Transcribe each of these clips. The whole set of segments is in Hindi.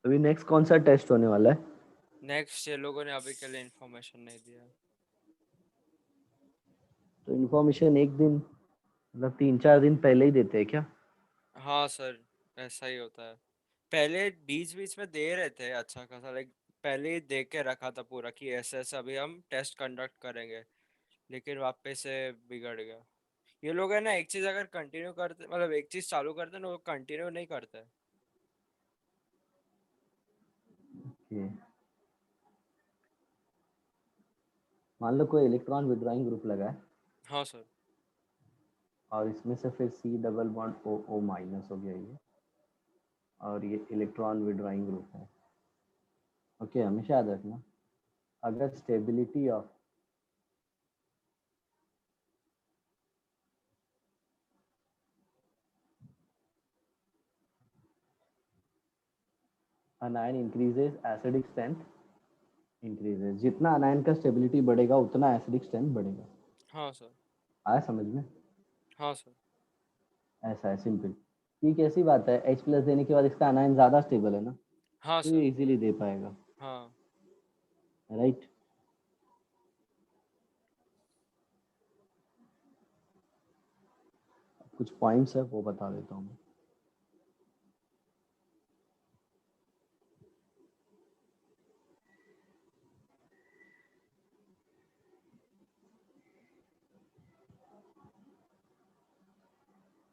अभी नेक्स्ट कौन सा टेस्ट होने वाला है? नेक्स्ट ये लोगों ने अभी के लिए इन्फॉर्मेशन नहीं दिया। तो इन्फॉर्मेशन एक दिन मतलब 3-4 दिन पहले ही देते हैं क्या? हाँ सर, ऐसा ही होता है। पहले बीच बीच में दे रहे थे अच्छा खासा, लाइक पहले ही दे के रखा था पूरा कि ऐसे ऐसे अभी हम टेस्ट कंडक्ट करेंगे, लेकिन वापस से बिगड़ गया। ये लोग है ना, एक चीज अगर कंटिन्यू करते, मतलब एक चीज चालू करते ना, वो कंटिन्यू नहीं करते। ये मान लो कोई इलेक्ट्रॉन विड्रॉइंग ग्रुप लगा है हाँ सर। और इसमें से फिर C double bond O O minus हो गया ये, और ये इलेक्ट्रॉन विड्रॉइंग ग्रुप है। ओके, हमेशा याद रखना, अगर stability of anion increases acidic strength increases, जितना अनायन का स्टेबिलिटी बढ़ेगा उतना एसिडिक स्ट्रेंथ बढ़ेगा। हाँ सर। आया समझ में? हाँ सर। ऐसा है सिंपल। ये कैसी बात है, H प्लस देने के बाद इसका अनायन ज्यादा स्टेबल है ना, हाँ तो सर। ये इजीली दे पाएगा। हाँ। राइट। कुछ पॉइंट्स है वो बता देता हूँ मैं।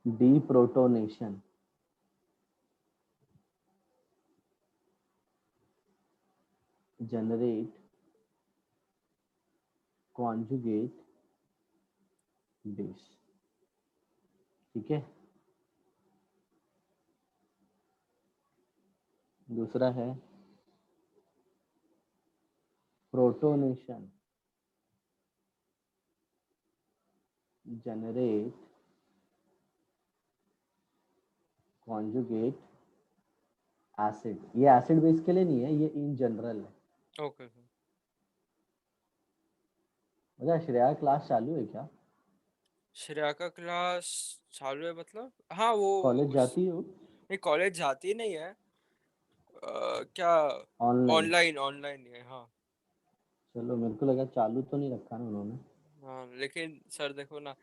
Deprotonation generate conjugate base. ठीक है। दूसरा है प्रोटोनेशन जनरेट कॉन्जुगेट एसिड। ये एसिड बेस के लिए नहीं है, ये इन जनरल है। Okay sir. अच्छा, श्रेया क्लास चालू है क्या? श्रेया का क्लास चालू है मतलब? हाँ वो कॉलेज जाती हो? नहीं, कॉलेज जाती नहीं है। क्या? ऑनलाइन? ऑनलाइन, ऑनलाइन ही है हाँ। चलो, मेरे को लगा चालू तो नहीं रखा ना उन्होंने। हाँ लेकिन सर देखो ना,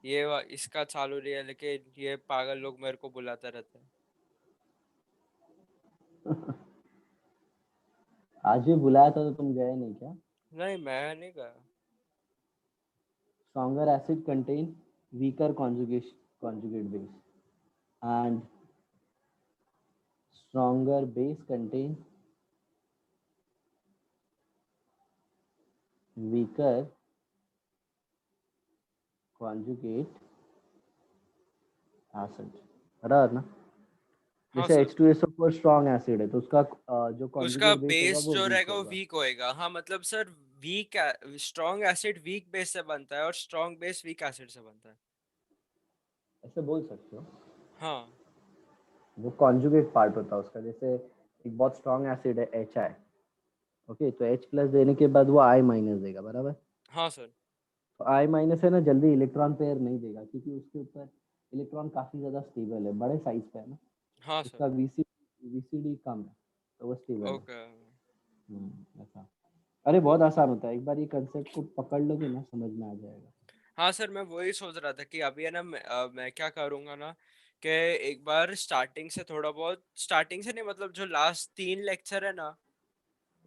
इसका चालू नहीं है, लेकिन ये पागल लोग मेरे को बुलाते रहते हैं। आज भी बुलाया था तो तुम गए नहीं क्या? नहीं मैं नहीं गया। Stronger acid contain weaker conjugate base, and stronger base contain weaker conjugate acid। बराबर ना? हाँ जैसे सर। H2SO4 स्ट्रॉन्ग एसिड है तो उसका जो उसका कॉन्जुगेट बेस होगा बेस वो जो वीक रहेगा वो होगा। वीक होएगा, हाँ मतलब sir weak, strong acid weak base से बनता है और स्ट्रॉन्ग बेस वीक एसिड से बनता है। ऐसे बोल सकते हो। हाँ। वो कॉन्जुगेट पार्ट होता है उसका। जैसे एक बहुत स्ट्रॉन्ग एसिड है HI, ओके, तो H प्लस देने के बाद वो I माइनस देगा, बराबर? हाँ सर। तो I माइनस है ना, जल्दी इलेक्ट्रॉन पेयर नहीं देगा क्योंकि उसके ऊपर इलेक्ट्रॉन काफी ज्यादा स्टेबल है, बड़े साइज पे है ना। हाँ सर। उसका वीसीडी कम है, तो वो स्टेबल है। ओके। ऐसा। अरे बहुत आसान होता है, एक बार ये कंसेप्ट को पकड़ लोगे ना समझ में आ जाएगा। हाँ सर, मैं वही सोच रहा था कि अभी है ना, मैं क्या करूँगा ना, कि एक बार स्टार्टिंग से थोड़ा बहुत, स्टार्टिंग से नहीं मतलब जो लास्ट 3 लेक्चर है ना,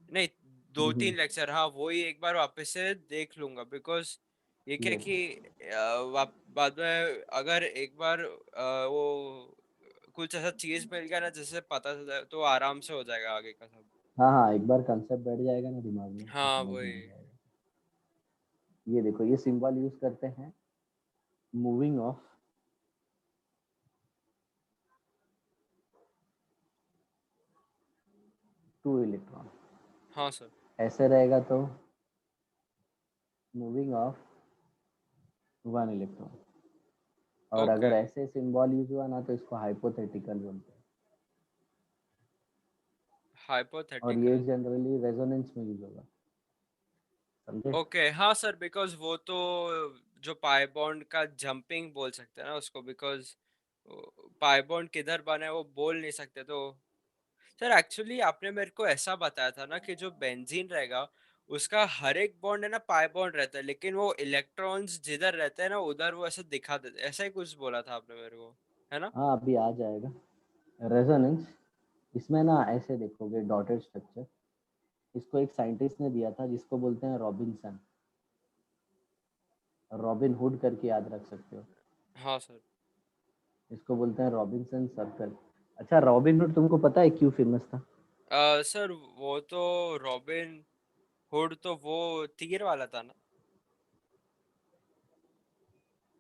नहीं दो हम्म, तीन लेक्चर, हाँ वही एक बार वापस से देख लूंगा। बिकॉज ये क्या ये है कि बाद में अगर एक बार वो कुछ ऐसा चीज मिल गया ना जिससे पता चल जाए, तो आराम से हो जाएगा आगे का सब। हाँ हाँ, एक बार कंसेप्ट बैठ जाएगा ना दिमाग में तो हाँ समझ में आ वही। जाएगा। ये देखो, ये सिंबल यूज करते हैं मूविंग ऑफ टू इलेक्ट्रॉन। हाँ सर। ऐसे रहेगा तो मूविंग ऑफ वन इलेक्ट्रॉन। और ओके। अगर ऐसे सिंबल यूज हुआ ना तो इसको हाइपोथेटिकल बोलते हैं। और ये हाइपोथेटिकल। जनरली रेजोनेंस में यूज होगा, समझे? ओके हाँ सर, बिकॉज वो तो जो पाई बॉन्ड का जंपिंग बोल सकते हैं ना उसको, बिकॉज पाई बॉन्ड किधर बना है वो बोल नहीं सकते, तो सर एक्चुअली आपने मेरे को ऐसा बताया था ना कि जो बेंजीन रहेगा उसका हर एक बॉन्ड है ना पाई बॉन्ड रहता है, लेकिन वो इलेक्ट्रॉन्स जिधर रहते हैं ना उधर वो ऐसे दिखा देते, ऐसा ही कुछ बोला था आपने मेरे को, है ना? हाँ अभी आ जाएगा। रेजोनेंस, इसमें ना ऐसे देखोगे डॉटेड स्ट्रक्चर, इसको एक साइंटिस्ट ने दिया था जिसको बोलते हैं रॉबिन्सन, रॉबिन हुड करके याद रख सकते हो। हाँ सर। इसको बोलते हैं रॉबिन्सन सर्कल। अच्छा रॉबिन हुड तुमको पता है क्यों फेमस था? सर वो तो रॉबिन हुड तो वो तीर वाला था ना?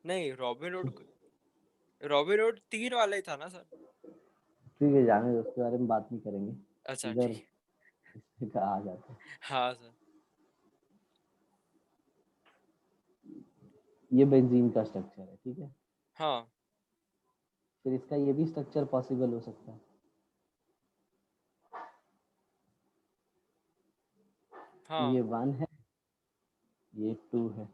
नहीं, रॉबिन हुड तीर वाला ही था ना सर? ठीक है जाने दो, उसके बारे में बात नहीं करेंगे। अच्छा इधर ठीक। इसमें कहा आ जाता है। हाँ सर। ये बेंजीन का स्ट्रक्चर है, ठीक है। हाँ फिर इसका ये भी स्ट्रक्चर पॉसिबल हो सकता है। हाँ। ये 1 है, ये 2 है,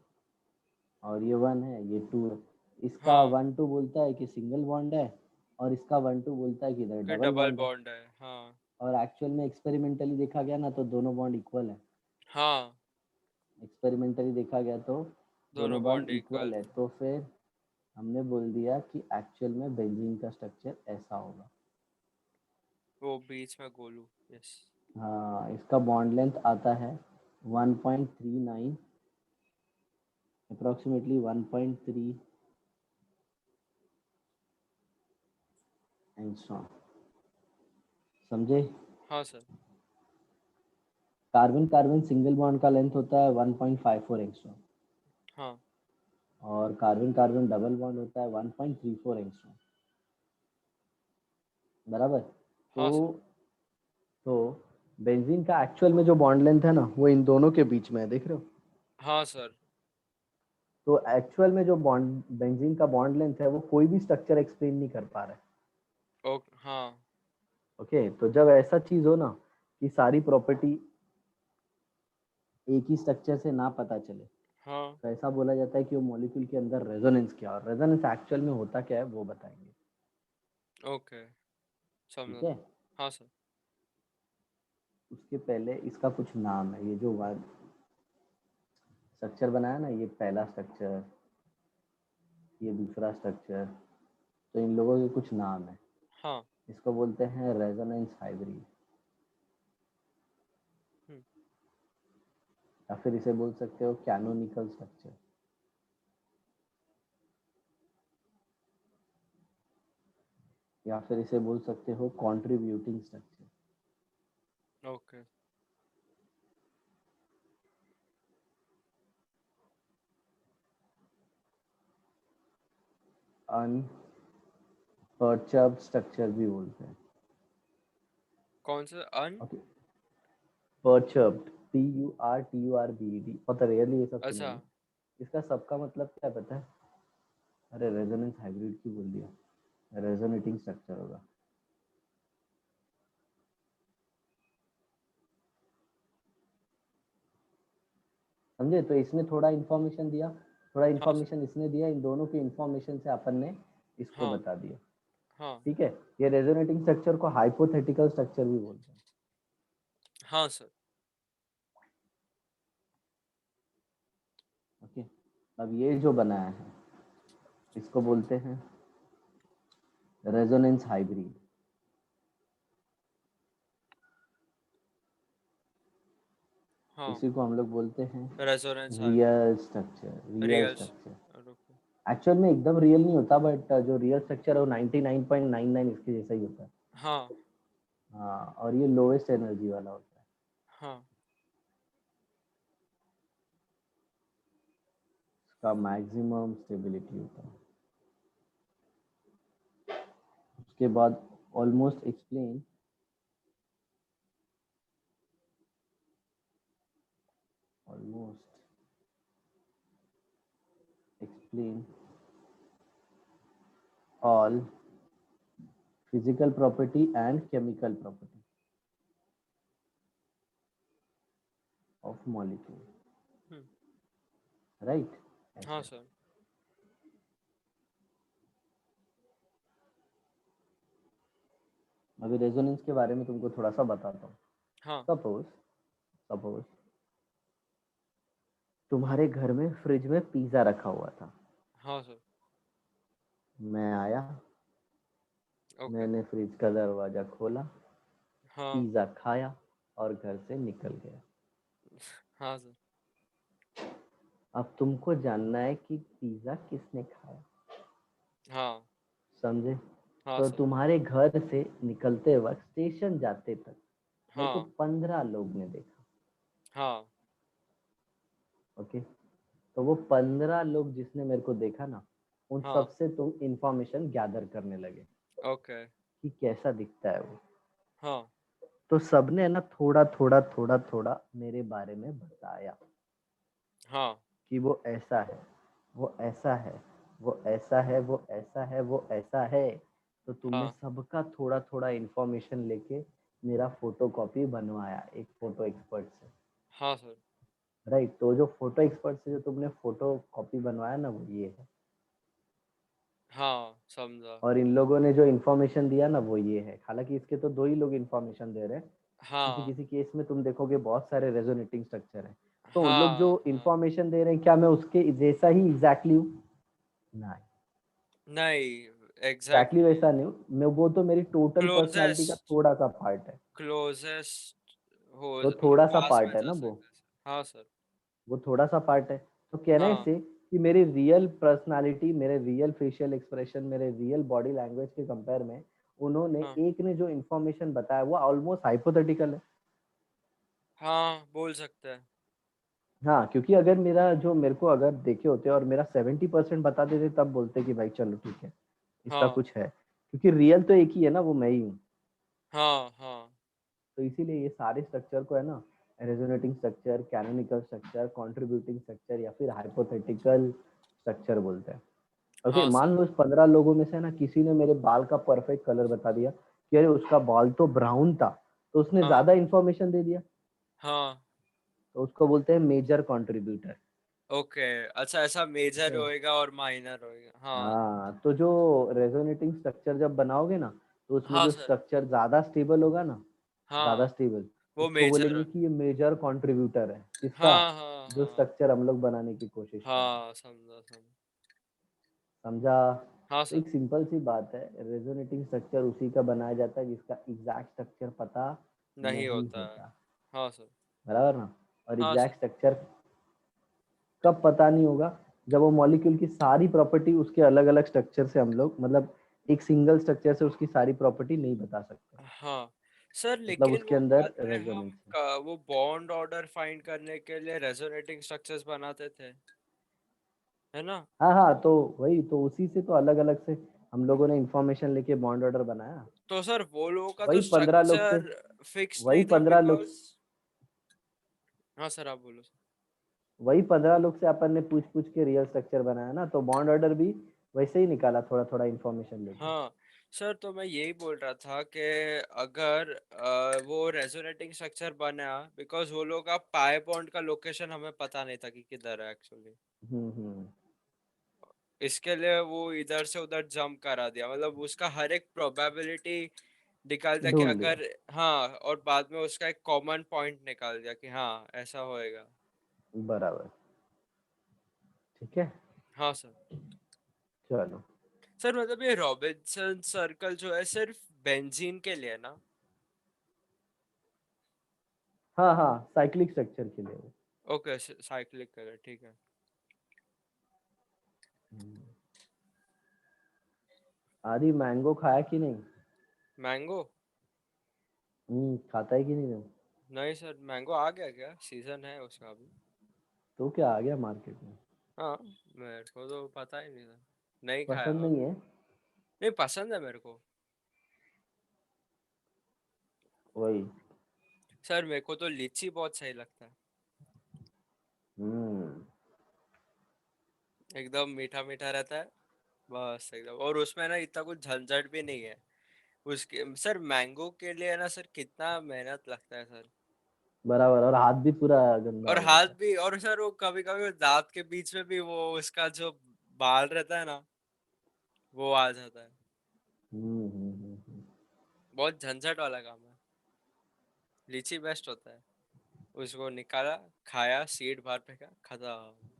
और ये 1 है, ये 2 है। इसका हाँ 1 2 बोलता है कि सिंगल बॉन्ड है, और इसका 1 2 बोलता है कि इधर कि डबल डबल बॉन्ड है। बॉन्ड है। हाँ। और एक्चुअल में एक्सपेरिमेंटली देखा गया ना तो दोनों बॉन्ड इक्वल है। हाँ एक्सपेरिमेंटली देखा गया तो दोनों दोनों बॉन्ड बॉन्ड इक्वल इक्वल है, थे। तो फिर हमने बोल दिया कि एक्चुअल में बेंजीन का स्ट्रक्चर ऐसा होगा। वो बीच में गोलू। यस। हाँ इसका बॉन्ड लेंथ आता है 1.39, अप्रोक्सीमेटली 1.3 एंगस्ट्रॉम, समझे? हाँ sir. Carbon carbon single bond का लेंथ होता है 1.54 एंगस्ट्रॉम, हाँ। और कार्बन कार्बन डबल बॉन्ड होता है 1.34 एंगस्ट्रॉम, बराबर। तो हाँ सर। तो बेंजीन का एक्चुअल में जो बॉन्ड लेंथ है ना वो इन दोनों के बीच में है, देख रहे हो? हाँ सर। तो एक्चुअल में जो बॉन्ड बेंजीन का बॉन्ड लेंथ है वो कोई भी स्ट्रक्चर एक्सप्लेन नहीं कर पा रहा है। ओ हाँ। ओके, तो जब ऐसा चीज हो ना कि सारी प्रॉपर्टी एक ही स्ट्रक्चर से ना पता चले, हाँ। तो ऐसा बोला जाता है कि वो मॉलिक्यूल के अंदर रेजोनेंस क्या है, और रेजोनेंस एक्चुअल में होता क्या है वो बताएंगे। ओके समझा ठीक है, सर। हाँ सर। उसके पहले इसका कुछ नाम है, ये जो स्ट्रक्चर बनाया ना, ये पहला स्ट्रक्चर, ये दूसरा स्ट्रक्चर, तो इन लोगों के कुछ नाम है। हाँ। इसको बोलते हैं रेजोनेंस हाइब्रिड, हम्म। या फिर इसे बोल सकते हो कैनोनिकल स्ट्रक्चर, या फिर इसे बोल सकते हो कंट्रीब्यूटिंग स्ट्रक्चर। ओके। अनपर्चर्ब्ड स्ट्रक्चर भी बोलते हैं। कौन सा अन? ओके, पर्चर्ब्ड, PURTURBED, बहुत रेयरली ये सब अच्छा। सुनेंगे। इसका सबका मतलब क्या पता है? अरे रेजोनेंस हाइब्रिड क्यों बोल दिया, रेजोनेटिंग स्ट्रक्चर होगा। समझे? तो इसने थोड़ा इन्फॉर्मेशन दिया, थोड़ा हाँ सर। इन्फॉर्मेशन इसने दिया, इन दोनों के इन्फॉर्मेशन से अपन ने इसको हाँ। बता दिया। हाँ। ठीक है, ये रेजोनेटिंग स्ट्रक्चर को हाइपोथेटिकल स्ट्रक्चर भी बोलते हैं। हाँ सर। ओके, अब ये जो बनाया है इसको बोलते हैं रेजोनेंस हाइब्रिड। हाँ। इसी को हम लोग बोलते हैं resonance hybrid. Real structure, real reals. Structure. Okay. Actual में एकदम रियल नहीं होता, बट जो रियल स्ट्रक्चर है वो 99.99 इसके जैसा ही होता है। हाँ। हाँ, और ये लोवेस्ट एनर्जी वाला होता है। हाँ। इसका मैक्सिमम स्टेबिलिटी होता है। उसके बाद almost explain, almost explain all physical property and chemical property of molecule, hmm. right? हाँ ऐसे। सर। अभी रेजोनेंस के बारे में तुमको थोड़ा सा बताता हूँ। हाँ सपोज सपोज तुम्हारे घर में फ्रिज में पिज्जा रखा हुआ था। हाँ सर। मैं आया, ओके। मैंने फ्रिज का दरवाजा खोला, हाँ पिज्जा खाया और घर से निकल गया। हाँ सर। अब तुमको जानना है कि पिज्जा किसने खाया। हाँ समझे? हाँ तो सर। तुम्हारे घर से निकलते वक्त स्टेशन जाते तक मेरे को हाँ 15 लोग ने देखा। हाँ ओके, तो वो 15 लोग जिसने मेरे को देखा ना, उन हाँ। सबसे तुम इंफॉर्मेशन गैदर करने लगे ओके। कि कैसा दिखता है वो। हाँ तो सबने ना थोड़ा थोड़ा थोड़ा थोड़ा मेरे बारे में बताया हाँ कि वो ऐसा है, वो ऐसा है, वो ऐसा है, वो ऐसा है, वो ऐसा है। तो तुमने हाँ सबका थोड़ा थोड़ा इंफॉर्मेशन लेके मेरा फोटो कॉपी बनवाया एक फोटो एक्सपर्ट से। हाँ सर। राइट, तो जो फोटो एक्सपर्ट से जो तुमने फोटो कॉपी बनवाया ना, वो ये है। हाँ समझा। और इन लोगों ने जो इन्फॉर्मेशन दिया ना, वो ये है। हालांकि इसके तो दो ही लोग इन्फॉर्मेशन दे रहे हैं। किसी हाँ किसी केस में तुम देखोगे बहुत सारे रेजोनेटिंग स्ट्रक्चर है। तो उन लोग जो हाँ हाँ। इन्फॉर्मेशन दे रहे हैं, क्या मैं उसके जैसा ही एग्जैक्टली हूँ? नहीं, नहीं, एग्जैक्टली एग्जैक्टली। वैसा नहीं हूँ मैं। वो तो मेरी टोटल पर्सनालिटी का क्लोजेस्ट, थोड़ा सा पार्ट है। क्लोजेस्ट हो तो मतलब थोड़ा सा पास में पार्ट है जा ना वो। सकते हैं सर। हाँ सर। वो थोड़ा सा पार्ट है। तो कहना है हाँ इसे कि मेरी रियल पर्सनालिटी, मेरे रियल फेशियल एक्सप्रेशन, मेरे रियल बॉडी लैंग्वेज के कंपेयर में उन्होंने, हाँ एक ने जो इन्फॉर्मेशन बताया वो ऑलमोस्ट हाइपोथेटिकल है। हाँ बोल सकते हैं। हाँ, क्योंकि अगर मेरा जो, मेरे को अगर देखे होते और मेरा 70% बता देते, तब बोलते कि भाई चलो ठीक है, इसका हाँ कुछ है। क्योंकि रियल तो एक ही है ना, वो मैं ही हूँ। हाँ हाँ तो इसीलिए ये सारे स्ट्रक्चर को है ना, resonating structure, canonical structure, contributing structure या फिर हाइपोथेटिकल स्ट्रक्चर बोलते हैं। ओके, हाँ मान सर। लो इस 15 लोगों में से ना किसी ने मेरे बाल का परफेक्ट कलर बता दिया कि अरे उसका बाल तो ब्राउन था, तो उसने हाँ ज्यादा इंफॉर्मेशन दे दिया। हाँ। तो उसको बोलते हैं मेजर कंट्रीब्यूटर। ओके। अच्छा, ऐसा मेजर होएगा और माइनर होएगा। हाँ हाँ, तो जो रेजोनेटिंग स्ट्रक्चर जब बनाओगे ना, तो उसमें हाँ जो सर। स्ट्रक्चर ज्यादा स्टेबल होगा ना, ज्यादा हाँ स्टेबल, वो उसको मेजर। बोलेंगे कि ये मेजर कंट्रीब्यूटर है। किसका? हाँ हाँ जो हाँ स्ट्रक्चर हम लोग बनाने की कोशिश कर रहे हैं। हाँ समझा समझा। समझा? हाँ तो सर। एक सिंपल सी बात है, रेजोनेटिंग स्ट्रक्चर उसी का बनाया जाता है जिसका एग्जैक्ट स्ट्रक्चर पता नहीं नहीं होता है। होता। हाँ सर। बराबर ना? और हाँ एग्जैक्ट सर। स्ट्रक्चर कब पता नहीं होगा? जब वो मॉलिक्यूल की सारी प्रॉपर्टी उसके अलग अलग स्ट्रक्चर से हम लोग, मतलब एक सिंगल स्ट्रक्चर से उसकी सारी प्रॉपर्टी नहीं बता सकते। हाँ सर, मतलब लेकिन उसके वो अंदर बाद में हम रेजोनेंस है। वो बॉन्ड ऑर्डर फाइंड करने के लिए रेजोनेटिंग स्ट्रक्चर्स बनाते थे, है ना? हाँ हाँ, तो वही तो, उसी से तो अलग अलग से हम लोगों ने इंफॉर्मेशन लेके बॉन्ड ऑर्डर बनाया। तो सर वो लोगों का तो वही 15 लोग से, स्ट्रक्चर फिक्स वही नहीं था 15 लोग, बिकॉज। हाँ सर, आप बोलो सर। वही 15 लोग से अपन ने पूछ पूछ के रियल स्ट्रक्चर बनाया ना, तो बॉन्ड ऑर्डर भी वैसे ही निकाला, थोड़ा थोड़ा इंफॉर्मेशन लेके। हाँ सर, तो मैं यही बोल रहा था कि अगर वो रेजोनेटिंग स्ट्रक्चर बना बिकॉज वो लोग का पाई बॉन्ड का लोकेशन हमें पता नहीं था कि किधर है एक्चुअली। हम्म। इसके लिए वो इधर से उधर जंप करा दिया, मतलब उसका हर एक प्रोबेबिलिटी निकाल दिया कि ढूंढ लिया। अगर, हाँ, और बाद में उसका एक कॉमन पॉइंट निकाल दिया कि हाँ ऐसा होएगा। बराबर। ठीक है। हाँ सर। चलो। सर मतलब ये रॉबिन्सन सर्कल जो है सिर्फ बेंजीन के लिए ना? हाँ हाँ, साइक्लिक स्ट्रक्चर के लिए वो। ओके, साइक्लिक कलर, ठीक है। हम्म। आदि मैंगो खाया कि नहीं? मैंगो? खाता है कि नहीं तुम? नहीं सर, मैंगो आ गया क्या? सीजन है उसका अभी? तो क्या आ गया मार्केट में? हाँ, मेरे को तो पता ही नहीं था, नहीं खाया पसंद नहीं अभी। है? नहीं, पसंद है मेरे को। वही। सर मेरे को तो लीची बहुत सही लगता है। हम्म। एकदम मीठा मीठा रहता है, बस एकदम। और उसमें ना इतना कुछ झंझट भी नहीं है उसके। सर मैंगो के लिए ना सर कितना मेहनत लगता है सर। बराबर, और हाथ भी पूरा गंदा और हो हाथ जाता है। भी, और सर वो कभी कभी दांत के बीच में भी वो उसका जो बाल रहता है ना, वो आ जाता है। हम्म। बहुत झंझट वाला काम है। लीची बेस्ट होता है। उसको निकाला, खाया, सीड बाहर फेंका, खत्म।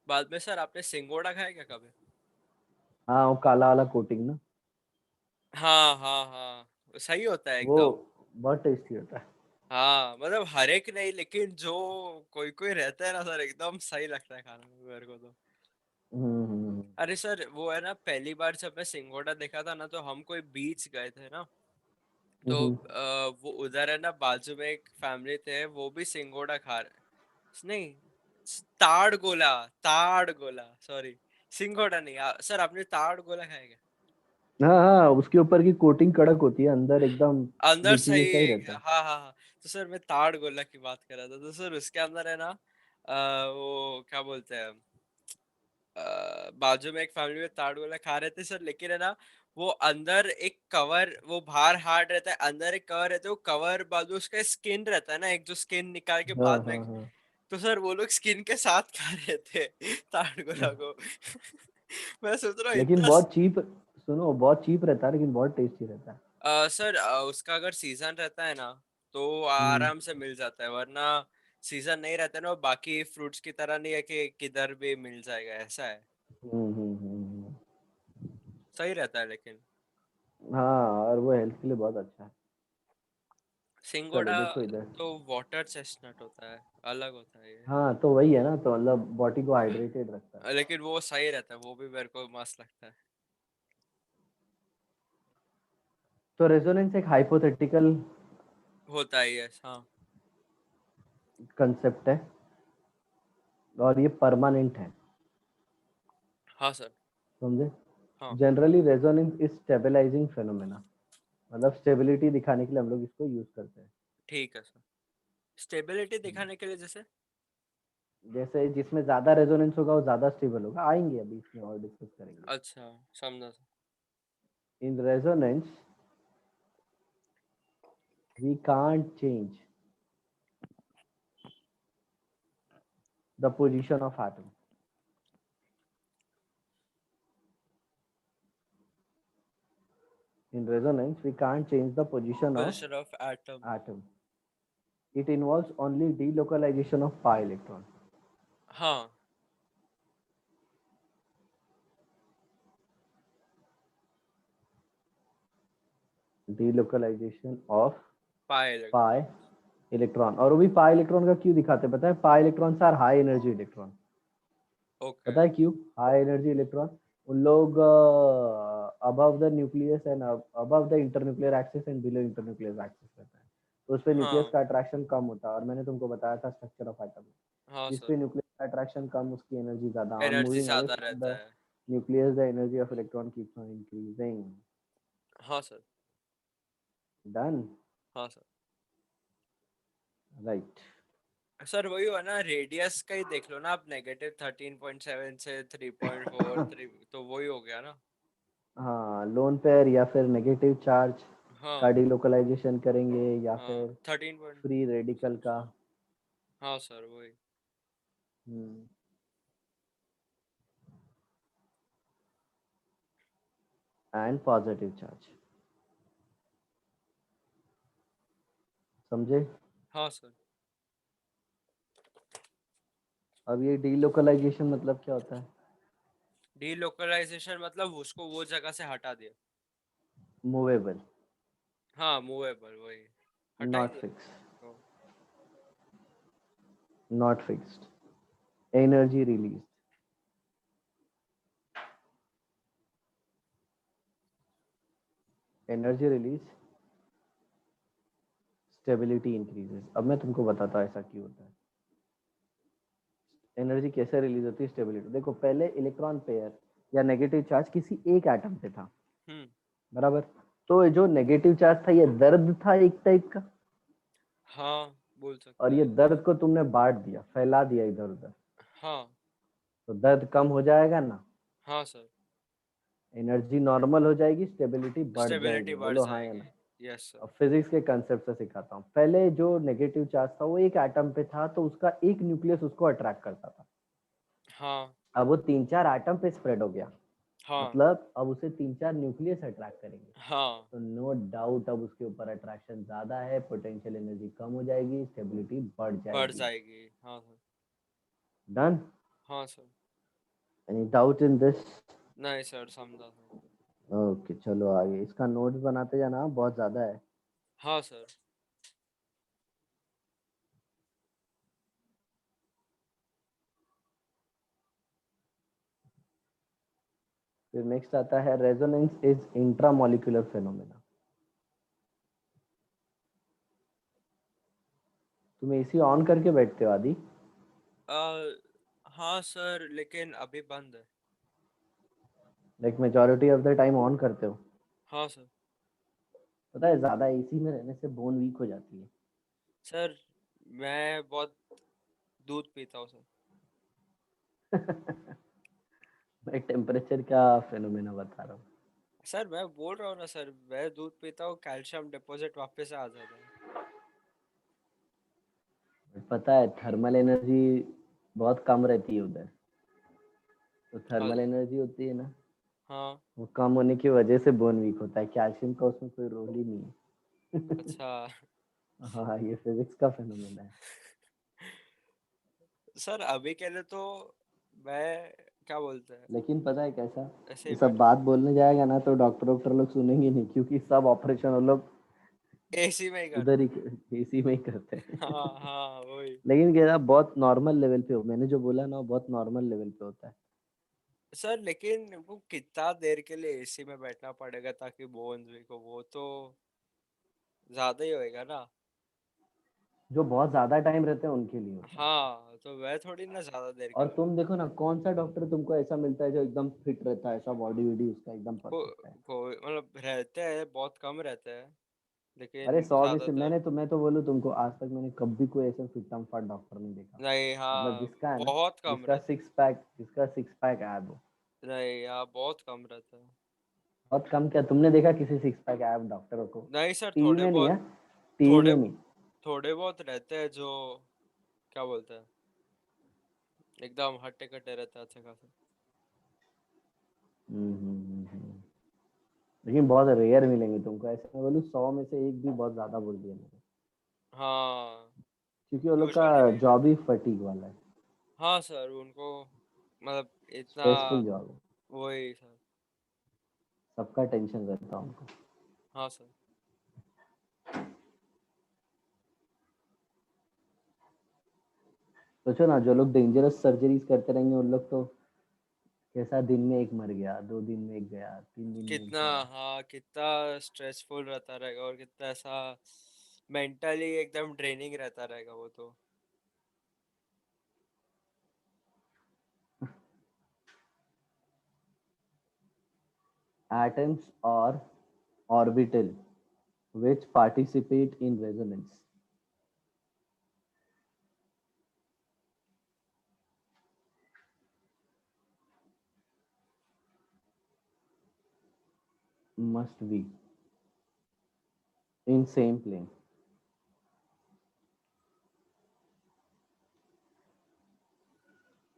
बाद में सर आपने सिंगोड़ा खाया क्या कभी? हाँ वो काला वाला कोटिंग ना, हाँ हाँ हाँ, सही होता है वो एकदम। बहुत टेस्टी होता है। हाँ मतलब हर एक नहीं, लेकिन जो कोई कोई रहता है ना सर, एकदम सही लगता है खाने में मेरे को तो। हम्म। अरे सर वो है ना, पहली बार जब मैं सिंगोड़ा देखा था ना, तो हम कोई बीच गए थे ना, तो हम्म। वो उधर है ना, बाजू में एक फैमिली थे, वो भी सिंगोड़ा खा रहे, नहीं, ताड़ गोला, ताड़ गोला, सॉरी, सिंगोड़ा नहीं। सर आपने ताड़ गोला खाया क्या? हाँ हाँ, उसके ऊपर की कोटिंग कड़क होती है, अंदर एकदम अंदर लीची जैसा ही सही, रहता है। हाँ हाँ हाँ। तो सर मैं ताड़ गोला की बात कर रहा था, तो सर उसके अंदर है ना, वो क्या बोलते हैं, बाजू में एक फैमिली में ताड़ गोला खा रहे थे सर, लेकिन है ना, वो अंदर एक कवर, वो बाहर हार्ड रहता है, अंदर एक कवर रहता है, वो कवर बाजू उसका स्किन रहता है ना, एक जो स्किन निकाल के हाँ बाद में, हाँ हाँ। तो सर वो लोग स्किन के साथ खा रहे थे ताड़ गोला को। मैं सोच रहा हूँ लेकिन इतना बहुत चीप, सुनो बहुत चीप रहता है लेकिन बहुत टेस्टी रहता है। सर उसका अगर सीजन रहता है ना, तो हम्म आराम से मिल जाता है, वरना सीजन नहीं रहता है ना, वो बाकी फ्रूट्स की तरह नहीं है कि किधर भी मिल जाएगा, ऐसा है। हम्म। सही रहता है लेकिन। हाँ और वो हेल्थ के लिए बहुत अच्छा है। चलो सिंगोड़ा देखो इधर। तो वाटर चेस्टनट होता है, अलग होता है ये। हाँ तो वही है ना, तो मतलब बॉडी को हाइड्रेटेड रखता है। लेकिन वो सही रहता है, वो भी मेरे को मस्त लगता है। तो रेजोनेंस एक हाइपोथेटिकल होता ही है, हाँ। कंसेप्ट है और ये परमानेंट है, हाँ सर। समझे। हाँ generally resonance is stabilising phenomena, मतलब स्टेबिलिटी दिखाने के लिए हम लोग इसको यूज करते हैं। ठीक है सर। स्टेबिलिटी दिखाने के लिए जैसे? जैसे जिसमें ज्यादा रेजोनेंस होगा वो ज्यादा स्टेबल होगा, आएंगे अभी इसमें और डिस्कस करेंगे। अच्छा, समझा sir. In resonance we can't change the position of atom. In resonance, we can't change the position of position of atom. atom. It involves only delocalization of pi electron. हाँ। Delocalization of पाए इलेक्ट्रॉन। pi electron, और वो भी pi electron का क्यों दिखाते हैं पता है? pi electrons are high energy electron. Okay. पता है क्यों हाई एनर्जी इलेक्ट्रॉन? उन लोग above the nucleus and above the internuclear axis and below internuclear axis रहता है, तो उस पे न्यूक्लियस हाँ का अट्रैक्शन कम होता है, और मैंने तुमको बताया था स्ट्रक्चर ऑफ एटम, हाँ जिस सर, पे न्यूक्लियस का अट्रैक्शन कम उसकी एनर्जी ज्यादा, ऑन एनर्जी मूविंग अवे ज्यादा फ्रॉम रहता द है। Nucleus the energy of electron keeps on increasing. हाँ सर। डन। हाँ सर। राइट। सर वही हुआ ना, रेडियस का ही देख लो ना आप, -13.7 से 3.4, 3, तो वही हो गया ना। हाँ लोन पेयर या फिर नेगेटिव चार्ज का हाँ डिलोकलाइजेशन करेंगे, या हाँ, फिर 13 पॉइंट। फ्री रेडिकल का। हाँ सर वही। एंड पॉजिटिव चार्ज, समझे। हाँ सर। अब ये डीलोकलाइजेशन मतलब क्या होता है? डीलोकलाइजेशन मतलब उसको वो जगह से हटा दिया। मूवेबल, हाँ, मूवेबल, वही, हटा ही नॉट दिया। फिक्स, तो not fixed, energy release, energy release, stability increases. अब मैं तुमको बताता हूँ ऐसा क्यों होता है, एनर्जी कैसे रिलीज होती है, स्टेबिलिटी। देखो पहले इलेक्ट्रॉन पेयर या नेगेटिव चार्ज किसी एक एटम पे था, हम्म। बराबर। तो ये जो नेगेटिव चार्ज था ये दर्द था एक टाइप का, हाँ, बोल और सकते ये हैं। दर्द को तुमने बांट दिया, फैला दिया इधर उधर, हाँ। तो दर्द कम हो जाएगा ना, हाँ सर। एनर्जी नॉर्मल हो जाएगी, स्टेबिलिटी बढ़ स्टेबिलिटी जाएगी। बढ़ बोलो हाँ या ना। जाएगी। Yes sir. अब फिजिक्स के कंसेप्ट से सिखाता हूँ। पहले जो नेगेटिव चार्ज था वो एक एटम पे था, तो उसका एक न्यूक्लियस उसको अट्रैक्ट करता था, हाँ अब वो 3-4 एटम पे स्प्रेड हो गया, हाँ मतलब अब उसे 3-4 न्यूक्लियस अट्रैक्ट करेंगे, हाँ तो नो डाउट अब उसके ऊपर अट्रैक्शन ज्यादा है, पोटेंशियल एनर्जी कम हो जाएगी, स्टेबिलिटी बढ़ बढ़ जाएगी। जाएगी। हाँ सर। डन। हाँ sir. Any doubt in this? नहीं सर, समझा सर। ओके चलो आगे, इसका नोट्स बनाते जाना, बहुत ज्यादा है। हाँ सर। फिर नेक्स्ट आता है रेजोनेंस इज इंट्रामोलिकुलर फेनोमेना। तुम एसी ऑन करके बैठते हो आदि? हाँ सर, लेकिन अभी बंद है। Like majority of the time on करते हो? हाँ सर। पता है ज्यादा एसी में रहने से बोन वीक हो जाती है। सर मैं बहुत दूध पीता हूँ सर। मैं टेम्परेचर का फेनोमेना बता रहा हूँ। सर मैं बोल रहा हूँ ना सर, मैं दूध पीता हूँ, कैल्शियम डिपॉजिट वापस आ जाता है। पता है थर्मल एनर्जी बहुत कम रहती है उधर, तो हाँ। थर्मल एनर्जी होती है ना, हाँ। वो कम होने की वजह से बोन वीक होता है, कैल्शियम का उसमें कोई रोल ही नहीं है। अच्छा। हाँ ये फिजिक्स का फेनोमेना है। सर अभी के लिए तो मैं, क्या बोलते हैं, लेकिन पता है कैसा, ऐसे ये ही सब बैठा बात बोलने जाएगा ना तो डॉक्टर डॉक्टर लोग सुनेंगे नहीं, क्योंकि सब ऑपरेशन वो लोग एसी में ही उधर करते हैं। ही एसी में ही करते हैं। हाँ हाँ वही। लेकिन क्या बहुत नॉर्मल लेवल पे हो, मैंने जो बोला ना वो बहुत नॉर्मल लेवल पे होता है। सर लेकिन वो कितना देर के लिए एसी में बैठना पड़ेगा ताकि बोन्स वीक हो, वो तो ज्यादा ही होएगा ना। जो बहुत ज्यादा टाइम रहते हैं उनके लिए होता है। हाँ तो मैं थोड़ी ना ज्यादा देर के और लिए। तुम देखो ना कौन सा डॉक्टर तुमको ऐसा मिलता है जो एकदम फिट रहता है, ऐसा बॉडी वॉडी उसका एकदम को, परफेक्ट है? को मतलब रहते हैं, बहुत कम रहते हैं, अरे लेकिन 100 में से ज्यादातर। मैं तो बोलूँ तुमको, आज तक मैंने कभी कोई ऐसा फिटम फाट डॉक्टर नहीं देखा। नहीं, मतलब हाँ जिसका है ना, बहुत कम रहते जिसका सिक्स पैक ऐब हो। हैं। नहीं, हाँ बहुत कम रहते हैं। बहुत कम क्या तुमने देखा किसी सिक्स पैक ऐब डॉक्टरों को? नहीं सर, टीवी थोड़े में नहीं है, बहुत। टीवी थोड़े में नहीं। थोड़े बहुत रहते हैं जो, क्या बोलते हैं, एकदम हट्टे कट्टे रहते हैं, अच्छे खासे। हम्म। लेकिन बहुत रेयर मिलेंगे तुमको ऐसे, मैं बोलूँ 100 में से एक भी बहुत ज्यादा बोल दिया मैंने, हाँ क्योंकि वो लोग का यूजुअली। जॉब ही फटीक वाला है। हाँ सर, उनको मतलब इतना, स्ट्रेसफुल जॉब है, वही सर। सबका टेंशन रहता है उनको। हाँ सर। सोचो ना जो लोग डेंजरस सर्जरीज करते रहेंगे उन लोग तो कैसा, दिन में एक मर गया, 2 दिन में एक गया, 3 दिन में एक कितना, गया। हाँ कितना स्ट्रेसफुल रहता रहेगा, और कितना ऐसा मेंटली एकदम ड्रेनिंग रहता रहेगा वो तो। Atoms or orbital which participate in resonance must be in same plane।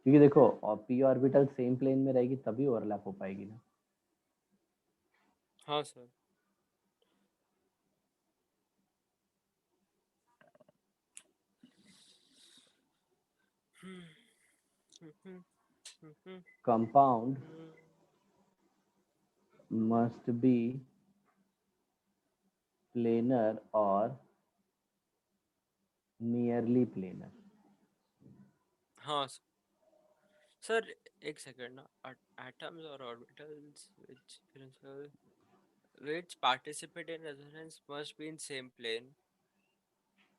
क्योंकि देखो पी ऑर्बिटल सेम प्लेन में रहेगी तभी ओवरलैप हो पाएगी ना। हाँ sir. Compound must be planar or nearly planar। हाँ सर, एक सेकंड ना। एटम्स और orbitals which participate in resonance must be in same plane.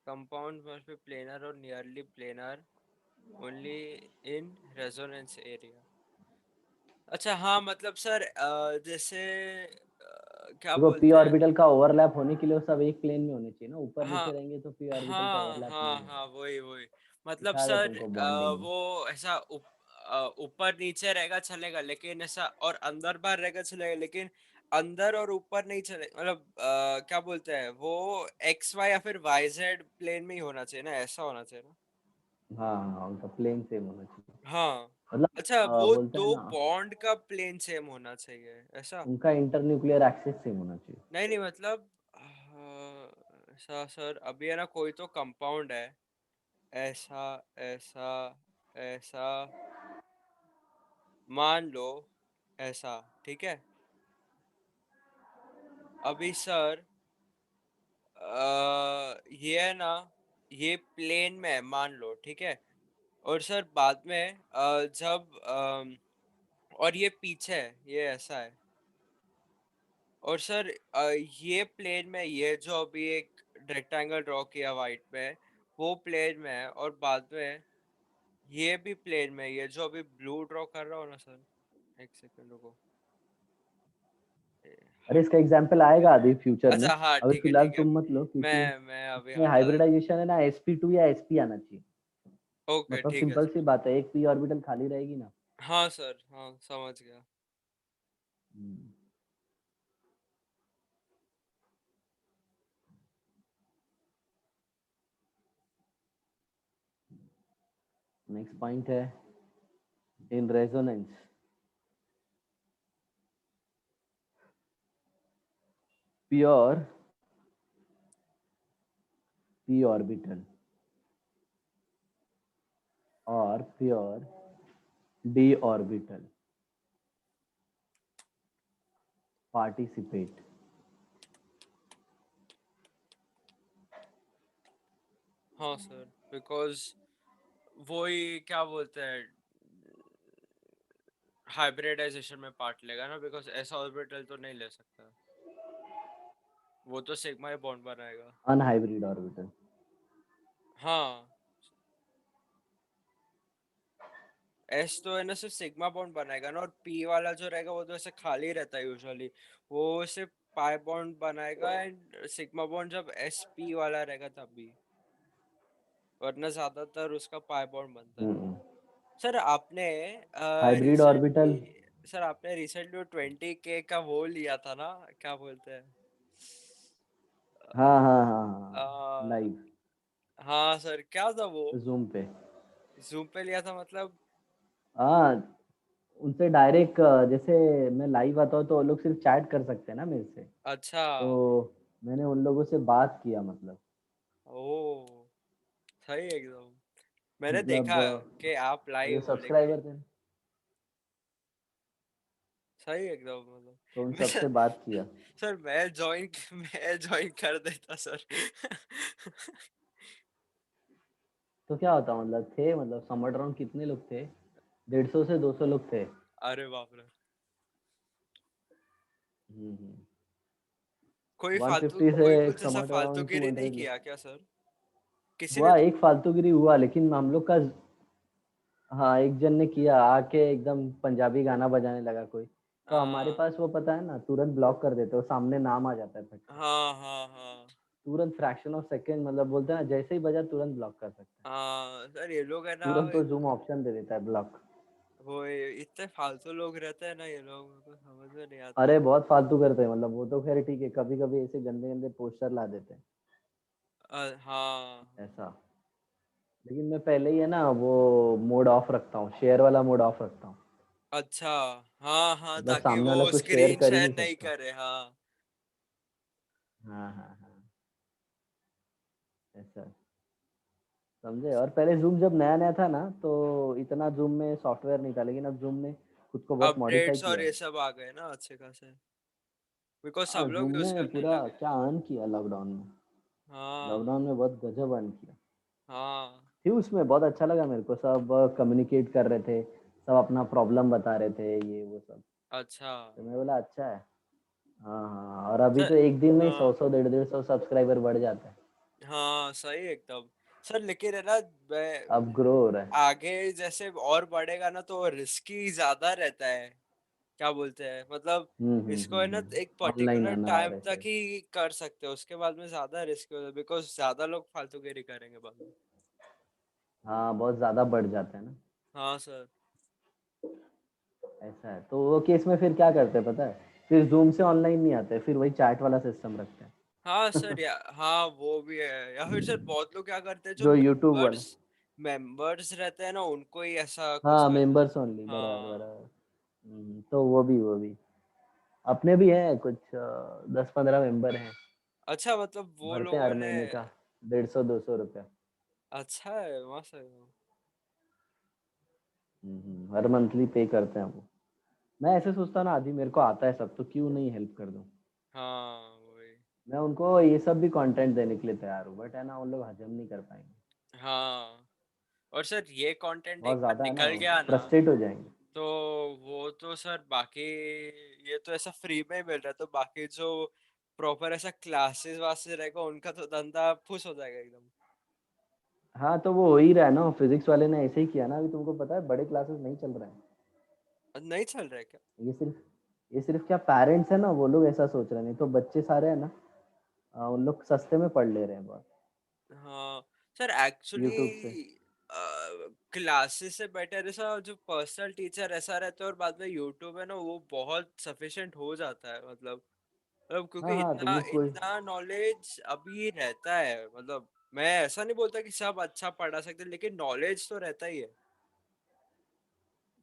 Compound must be planar or nearly planar only in resonance area. अच्छा हाँ, मतलब सर जैसे क्या देखो पी बोलते हैं। ऑर्बिटल का ओवरलैप होने के लिए वो सब एक प्लेन में होने चाहिए ना, ऊपर नीचे हाँ रहेंगे तो पी ऑर्बिटल का हाँ ओवरलैप नहीं हाँ होगा। हाँ, वही वही। मतलब दिखा दो सर तुमको बॉन्डिंग। वो ऐसा ऊपर नीचे रहेगा चलेगा, लेकिन ऐसा और अंदर बाहर रहेगा चलेगा, लेकिन अंदर और ऊपर नहीं चलेगा। मतलब क्या बोलते हैं वो, एक्स वाई या फिर वाई जेड प्लेन में ही होना चाहिए ना, ऐसा होना चाहिए ना। हाँ हाँ उनका प्लेन सेम होना चाहिए। हाँ मतलब अच्छा, वो बोलते हैं दो ना, बॉन्ड का प्लेन सेम होना चाहिए ऐसा? उनका इंटरन्यूक्लियर एक्सिस सेम होना चाहिए। नहीं नहीं, मतलब ऐसा सर, अभी है ना कोई तो कंपाउंड है, ऐसा ऐसा ऐसा, मान लो ऐसा, ठीक है? अभी सर ये है ना, ये प्लेन में है मान लो, ठीक है? और सर बाद में जब और ये पीछे है, ये ऐसा है। और सर ये प्लेन में, ये जो अभी एक रेक्टेंगल ड्रॉ किया वाइट में, वो प्लेन में है। और बाद में ये भी प्लेन में, ये जो अभी ब्लू ड्रॉ कर रहा हूँ ना सर, एक सेकंड रुको। अरे इसका एग्जाम्पल आएगा अभी फ्यूचर में, अच्छा हाँ, अभी ठीक है फिलहाल ठीक है। तुम मत लो, क्योंकि मैं अभी इसमें हटा देता हाइब्रिडाइजेशन है ना, sp2 या sp आना चाहिए। हूँ। ओके मतलब ठीक है सिंपल सर। सी बात है, एक p ऑर्बिटल खाली रहेगी ना। हाँ सर, हाँ समझ गया। नेक्स्ट पॉइंट है in resonance pure p orbital और प्योर d ऑर्बिटल पार्टिसिपेट। हाँ सर, बिकॉज वो ही क्या बोलते हैं, हाइब्रिडाइजेशन में पार्ट लेगा ना, बिकॉज एस ऑर्बिटल तो नहीं ले सकता, वो तो सिग्मा ही बॉन्ड बनाएगा। Unhybrid orbital. हाँ, एस तो है ना सिर्फ सिग्मा बॉन्ड बनाएगा ना, और पी वाला जो रहेगा वो तो ऐसे खाली रहता है यूजुअली, वो सिर्फ पाई बॉन्ड बनाएगा। एंड सिग्मा बॉन्ड जब एस पी वाला रहेगा तब भी, वरना ज्यादातर उसका पाई बॉन्ड बनता है। सर आपने हाइब्रिड रिसेंटली ऑर्बिटल। सर आपने रिसेंटली 20K का वो लिया था ना, क्या बोलते हैं, हाँ हाँ हाँ हाँ, आ, लाइव हाँ सर, क्या था वो? जूम पे। जूम पे लिया था मतलब? हाँ, उनसे डायरेक्ट जैसे मैं लाइव आता हूँ तो वो लोग सिर्फ चैट कर सकते हैं ना मेरे से, अच्छा। तो मैंने उन लोगों से बात किया, मतलब ओ, सही है एकदम। मैंने मतलब देखा कि आप जो लाइव हो, लेकिन सब्सक्राइबर थे सही है एकदम, मतलब तो उन मैं सबसे बात किया। सर मैं ज्वाइन कर देता सर। तो क्या होता, मतलब थे, मतलब समझ रहा हूँ कितने लोग थे, 150 से 200 लोग थे। अरे बाप रे। हम्म। कोई फालतू, 150 से कोई कुछ ऐसा समझ अराउंड फालतूगिरी नहीं 200 लोग। किया क्या सर? किसी ने हुआ, तो। एक फालतूगिरी हुआ, लेकिन हम लोग का, हाँ एक जन ने किया आके एकदम पंजाबी गाना बजाने लगा कोई, तो हमारे हाँ पास वो पता है ना, तुरंत ब्लॉक कर देते हो, सामने नाम आ जाता है फट से। हाँ हाँ हाँ तुरंत फ्रैक्शन ऑफ सेकंड, मतलब बोलते हैं ना, जैसे ही बजा तुरंत ब्लॉक कर सकते हैं। हाँ सर, ये लोग है ना, तुरंत तो जूम ऑप्शन दे देता है ब्लॉक। इतने फालतू लोग रहते हैं ना, ये लोग मेरे को समझ में नहीं आता। अरे बहुत फालतू करते हैं, मतलब वो तो खैर ठीक है, कभी कभी ऐसे गंदे गंदे पोस्टर ला देते हैं हाँ। ऐसा। लेकिन मैं पहले ही है ना वो मोड ऑफ रखता हूँ, शेयर वाला मोड ऑफ रखता हूँ। अच्छा। हाँ हाँ, मतलब ताकि सामने वो वाला कुछ शेयर स्क्रीन कर ही शेयर नहीं नहीं सकता। करे, हाँ। हाँ हाँ हाँ, ऐसा है। समझे। और पहले जूम जब नया नया था ना, तो इतना जूम में सॉफ्टवेयर नहीं था, लेकिन अब जूम ने खुद को बहुत मॉडिफाई अपडेट्स और किया ये है। सब आ गए ना अच्छे खासे, बिकॉज हाँ, सब लोग जूम यूज ने करने पूरा लगे। क्या अर्न किया लॉकडाउन में। हाँ लॉकडाउन में बहुत गजब अर्न किया। हाँ। थी उसमें बहुत अच्छा लगा मेरे को, सब कम्युनिकेट कर रहे थे, सब अपना प्रॉब्लम बता रहे थे, ये वो सब। अच्छा तो मैं बोला अच्छा है। हाँ हाँ, और अभी सर। तो एक दिन में ही हाँ 100 100 150 सब्सक्राइबर बढ़ जाता है। हाँ, सही एकदम। सर लेकिन है ना, अब ग्रो हो रहा है। आगे जैसे और बढ़ेगा ना, तो रिस्की ज्यादा रहता है, क्या बोलते हैं, मतलब इसको है ना एक ऑनलाइन पर्टिकुलर आना और टाइम तक ऐसे। ही कर सकते हो, उसके बाद में ज्यादा रिस्की होता है, बिकॉज ज्यादा लोग फालतूगिरी करेंगे बाद में। हाँ, बहुत ज्यादा बढ़ जाता है ना। हाँ सर। ऐसा है, तो वो केस में फिर क्या करते हैं पता है, फिर जूम से ऑनलाइन नहीं आते, फिर वही चैट वाला सिस्टम रखते हैं। हाँ सर, हाँ वो भी है, या फिर सर बहुत लोग क्या करते हैं, जो जो यूट्यूब मेंबर्स वाला। मेंबर्स रहते हैं ना उनको ही ऐसा कुछ हाँ, मिलता है। मेंबर्स ओनली, बराबर हाँ बराबर। तो वो भी अपने भी हैं कुछ 10-15 मेंबर हैं। अच्छा, मतलब वो भरते हैं लोगों हर ने। महीने का 150-200 रुपया। अच्छा है, मस्त है। हर मंथली पे करते हैं वो। मैं ऐसे सोचता हूँ ना, आदि मेरे को आता है सब, तो क्यों नहीं हेल्प कर दूँ। हाँ वही। मैं उनको ये सब भी कंटेंट देने के लिए तैयार हूँ, बट है ना, उन लोग हजम नहीं कर पाएंगे। हाँ, और सर ये कंटेंट बहुत एक बार ज़्यादा है ना, निकल गया ना, फ्रस्ट्रेट हो जाएंगे। तो वो तो सर बाकी, ये तो ऐसा फ्री में ही मिल रहा है, तो बाकी जो प्रॉपर ऐसा क्लासेस वासेस रहेगा उनका तो धंधा फुस हो जाएगा एकदम। हाँ, तो वो हो ही रहा है ना, फिजिक्स वाले ने ऐसे ही किया ना, अभी तुमको पता है बड़े क्लासेस नहीं चल रहे हैं। नहीं चल रहा है क्या? ये सिर्फ क्या पेरेंट्स है ना, वो लोग ऐसा सोच रहे हैं, नहीं तो बच्चे सारे है ना, उन लोग सस्ते में पढ़ ले रहे हैं बहुत, हाँ सर, यूट्यूब से। एक्चुअली क्लासेस से बेटर ऐसा जो पर्सनल टीचर ऐसा रहता है, और बाद में यूट्यूब है ना वो बहुत सफिशिएंट हो जाता है, मतलब हाँ क्योंकि हाँ, इतना तुमको कोई। इतना नॉलेज अभी रहता है, मतलब मैं ऐसा नहीं बोलता कि सब अच्छा पढ़ा सकते, लेकिन नॉलेज तो रहता ही है।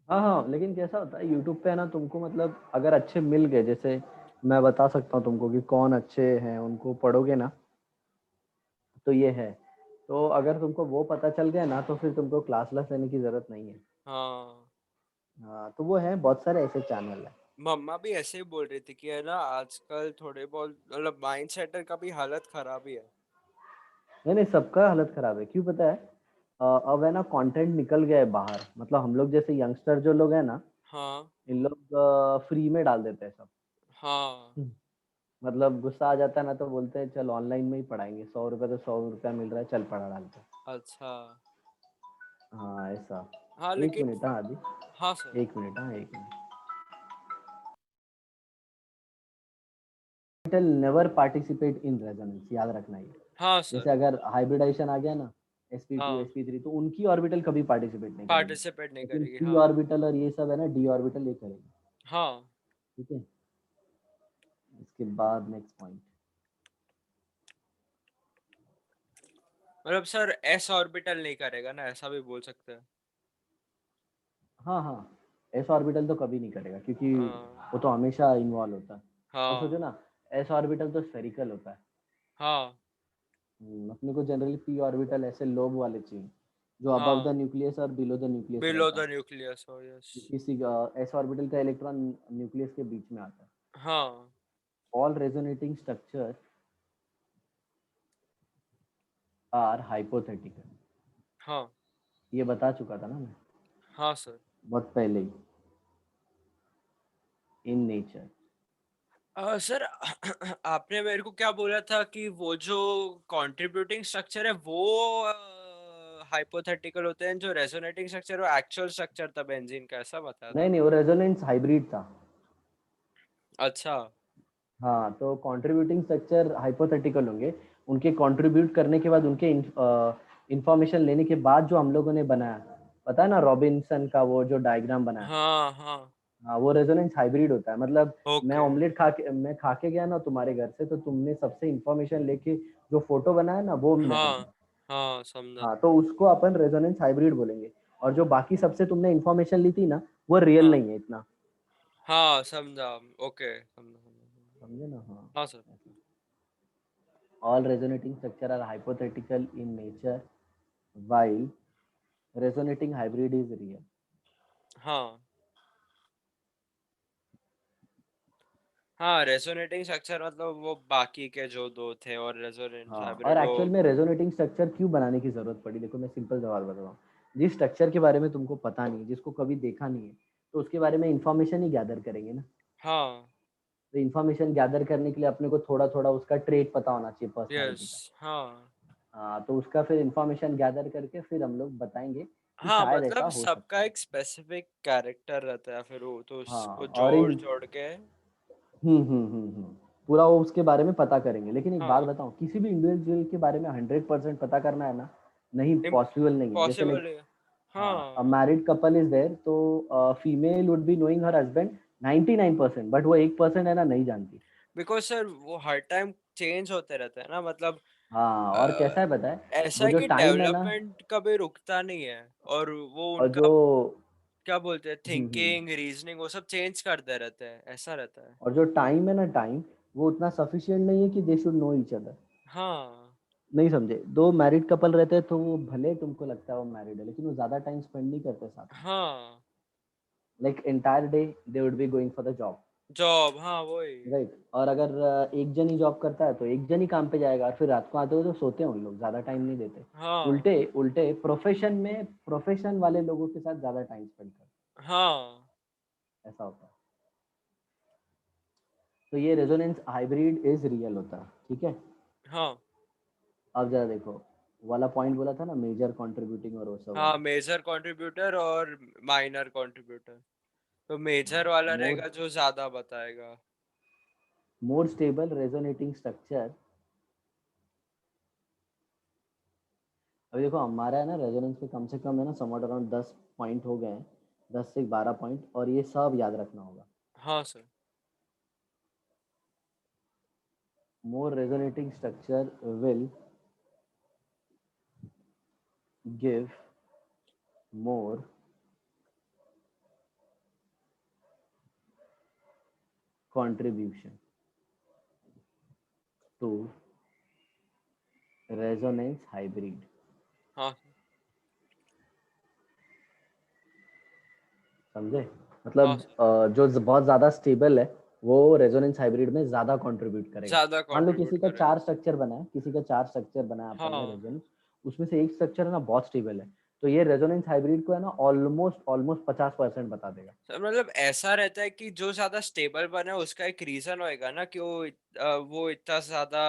हाँ हाँ, लेकिन कैसा होता है यूट्यूब पे है ना, तुमको मतलब अगर अच्छे मिल गए, जैसे मैं बता सकता हूँ तुमको कि कौन अच्छे हैं, उनको पढ़ोगे ना, तो ये है। तो अगर तुमको वो पता चल गया ना, तो फिर तुमको क्लास व्लास लेने की जरूरत नहीं है। हाँ, हाँ, तो वो है, बहुत सारे ऐसे चैनल है। मम्मा भी ऐसे ही बोल रही थी कि है ना आजकल थोड़े बहुत मतलब माइंड सेटर का भी हालत खराब ही है। नहीं नहीं, सबका हालत खराब है, क्यों पता है? अब है ना, कंटेंट निकल गया है बाहर, मतलब हम लोग जैसे यंगस्टर जो लोग हैं ना, हाँ इन लोग फ्री में डाल देते हैं सब। हाँ। हम्म, मतलब गुस्सा आ जाता है ना, तो बोलते हैं चल ऑनलाइन में ही पढ़ाएंगे, 100 रुपये तो 100 रुपया मिल रहा है, चल पढ़ा डालते हैं। अच्छा। हाँ, ऐसा। हाँ एक लेकिन मिनट, हाँ आदि, हाँ सर। 1 मिनट, हाँ 1 minute. Orbital never participate in resonance, याद रखना ये। हाँ जैसे सर। अगर हाइब्रिडाइजेशन आ गया ना, sp2 हाँ, sp3, तो उनकी ऑर्बिटल कभी पार्टिसिपेट नहीं करेगी। पार्टिसिपेट नहीं लेकिन करेगी, p हाँ। ऑर्बिटल और ये सब है ना, d ऑर्बिटल ये करेगी। हाँ, ठीक है, इसके बाद नेक्स्ट पॉइंट। मतलब सर एस ऑर्बिटल नहीं करेगा ना, ऐसा भी बोल सकते हैं। हाँ हाँ, एस ऑर्बिटल तो कभी नहीं करेगा, क्योंकि हाँ वो तो हमेशा इन्वॉल्व होता है। और सोचो हाँ ना, एस ऑर्बिटल तो स्फेरिकल होता है। हाँ अपने को जनरली पी ऑर्बिटल ऐसे लोब वाले चाहिए, जो अबव द हाँ। न्यूक्लियस और बिलो द न्यूक्लियस बिलो रहता द है। न्यूक्लियस हो, यस। किसी एस ऑर्बिटल का इलेक्ट्रॉन न्यूक्लियस के बीच में आता है। हाँ all resonating structure are hypothetical. हाँ ये बता चुका था ना मैं, हाँ सर। बहुत पहले ही, इन नेचर। सर आपने मेरे को क्या बोला था कि वो जो कंट्रीब्यूटिंग स्ट्रक्चर है वो हाइपोथेटिकल होते हैं, जो रेजोनेटिंग स्ट्रक्चर वो एक्चुअल स्ट्रक्चर था बेंजीन का, ऐसा बताया नहीं था। नहीं, वो रेजोनेंस हाइब्रिड था। अच्छा। हाँ, तो कंट्रीब्यूटिंग स्ट्रक्चर हाइपोथेटिकल होंगे। उनके कंट्रीब्यूट करने के बाद, उनके इंफॉर्मेशन लेने के बाद जो हम लोगों ने बनाया, पता है ना, रॉबिन्सन का वो जो डायग्राम बनाया, हाँ हाँ। हाँ, वो रेजोनेंस हाइब्रिड होता है। मतलब ओके। मैं खा के गया ना तुम्हारे घर से, तो तुमने सबसे इंफॉर्मेशन लेके जो फोटो बनाया ना, वो मैंने हाँ बनाया। हाँ, समझा। हाँ, तो उसको अपन रेजोनेंस हाइब्रिड बोलेंगे। और जो बाकी सबसे तुमने इंफॉर्मेशन ली थी ना, वो रियल हाँ नहीं है इतना। हाँ, समझा। ओके, समझा समझा। समझे ना? हाँ, हाँ सर। ऐसा। All resonating structure are hypothetical in nature, while resonating hybrid is real. हाँ हाँ, रेजोनेटिंग स्ट्रक्चर मतलब वो बाकी के जो दो थे, और रेजोनेंट हाँ, और हाइब्रिड वो। एक्चुअल में रेजोनेटिंग स्ट्रक्चर क्यों बनाने की जरूरत पड़ी, देखो मैं सिंपल जवाब बता रहा हूँ। जिस स्ट्रक्चर के बारे में तुमको पता नहीं, जिसको कभी देखा नहीं है, तो उसके बारे में इंफॉर्मेशन ही गैदर करेंगे ना। हाँ। तो इंफॉर्मेशन गैदर करने के लिए अपने को थोड़ा थोड़ा उसका ट्रेट पता होना चाहिए, यस। पर्सनैलिटी का। हाँ हाँ, तो उसका फिर इंफॉर्मेशन गैदर करके फिर हम लोग बताएंगे कि हाँ, शायद ऐसा मतलब हो सबका सकता है। एक स्पेसिफिक कैरेक्टर रहता है, फिर वो तो उसको हाँ, और जोड़ इन जोड़ के। पूरा वो उसके बारे में पता करेंगे। लेकिन एक बात हाँ, बताऊं, किसी भी इंडिविजुअल के बारे में 100% पता करना है ना, नहीं, पॉसिबल नहीं है। जैसे इम्पॉसिबल लाइक, है। हाँ, अ हाँ, मैरिड कपल इज देयर, तो female would be knowing her husband 99%, but वो 1% है ना, नहीं जानती। बिकॉज सर वो हर टाइम चेंज होते रहते हैं ना, मतलब हाँ, और कैसा है पता है, ऐसा वो है जो कि टाइम है ना, डेवलपमेंट कभी रुकता नहीं है, और वो और उनका जो क्या बोलते हैं, हम्म, थिंकिंग रीजनिंग वो सब चेंज करते रहते हैं, ऐसा रहता है। और जो टाइम है ना, टाइम वो उतना सफिशिएंट नहीं है कि they should know each other. हाँ नहीं समझे, दो मैरिड कपल रहते हैं तो वो भले तुमको लगता है वो मैरिड है, लेकिन वो ज्यादा टाइम स्पेंड नहीं करते साथ में। हाँ, like entire day they would be going for the job, job, हाँ वही। राइट। और अगर एक जन ही जॉब करता है तो एक जन ही काम पे जाएगा, और फिर रात को आते हुए तो सोते हैं उन लोग, ज्यादा टाइम नहीं देते। हाँ उल्टे उल्टे प्रोफेशन में प्रोफेशन वाले लोगों के साथ ज्यादा टाइम स्पेंड करते हाँ हैं, ऐसा होता है। तो ये रेजोनेंस हाइब्रिड इज रियल होता है, ठीक है। हाँ अब जरा देखो, वाला पॉइंट बोला था ना, मेजर कंट्रीब्यूटिंग और वो सब हाँ, वाला। मेजर कंट्रीब्यूटर और माइनर कंट्रीब्यूटर। तो मेजर वाला मोर रहेगा जो ज्यादा बताएगा। More stable resonating structure. अभी देखो हमारा है ना रेजोनेंस पे कम से कम है ना समवॉट अराउंड 10 पॉइंट हो गए हैं, 10 से 12 पॉइंट, और ये सब याद रखना होगा। हाँ sir. More resonating structure will give more contribution to resonance hybrid। हाँ समझे, हाँ मतलब सर, जो बहुत ज्यादा स्टेबल है वो रेजोनेंस हाइब्रिड में ज्यादा कंट्रीब्यूट करेगा। ज्यादा मान लो कंट्रीब्यूट किसी का करेगा। चार स्ट्रक्चर बना है, किसी का चार स्ट्रक्चर बना है अपन ने हाँ रेजोनेंस, उसमें से एक स्ट्रक्चर है ना बहुत स्टेबल है, तो ये रेजोनेंस हाइब्रिड को है ना ऑलमोस्ट ऑलमोस्ट 50% बता देगा। सर, मतलब ऐसा रहता है कि जो ज्यादा स्टेबल बना है उसका एक रीजन होएगा ना कि वो इतना ज्यादा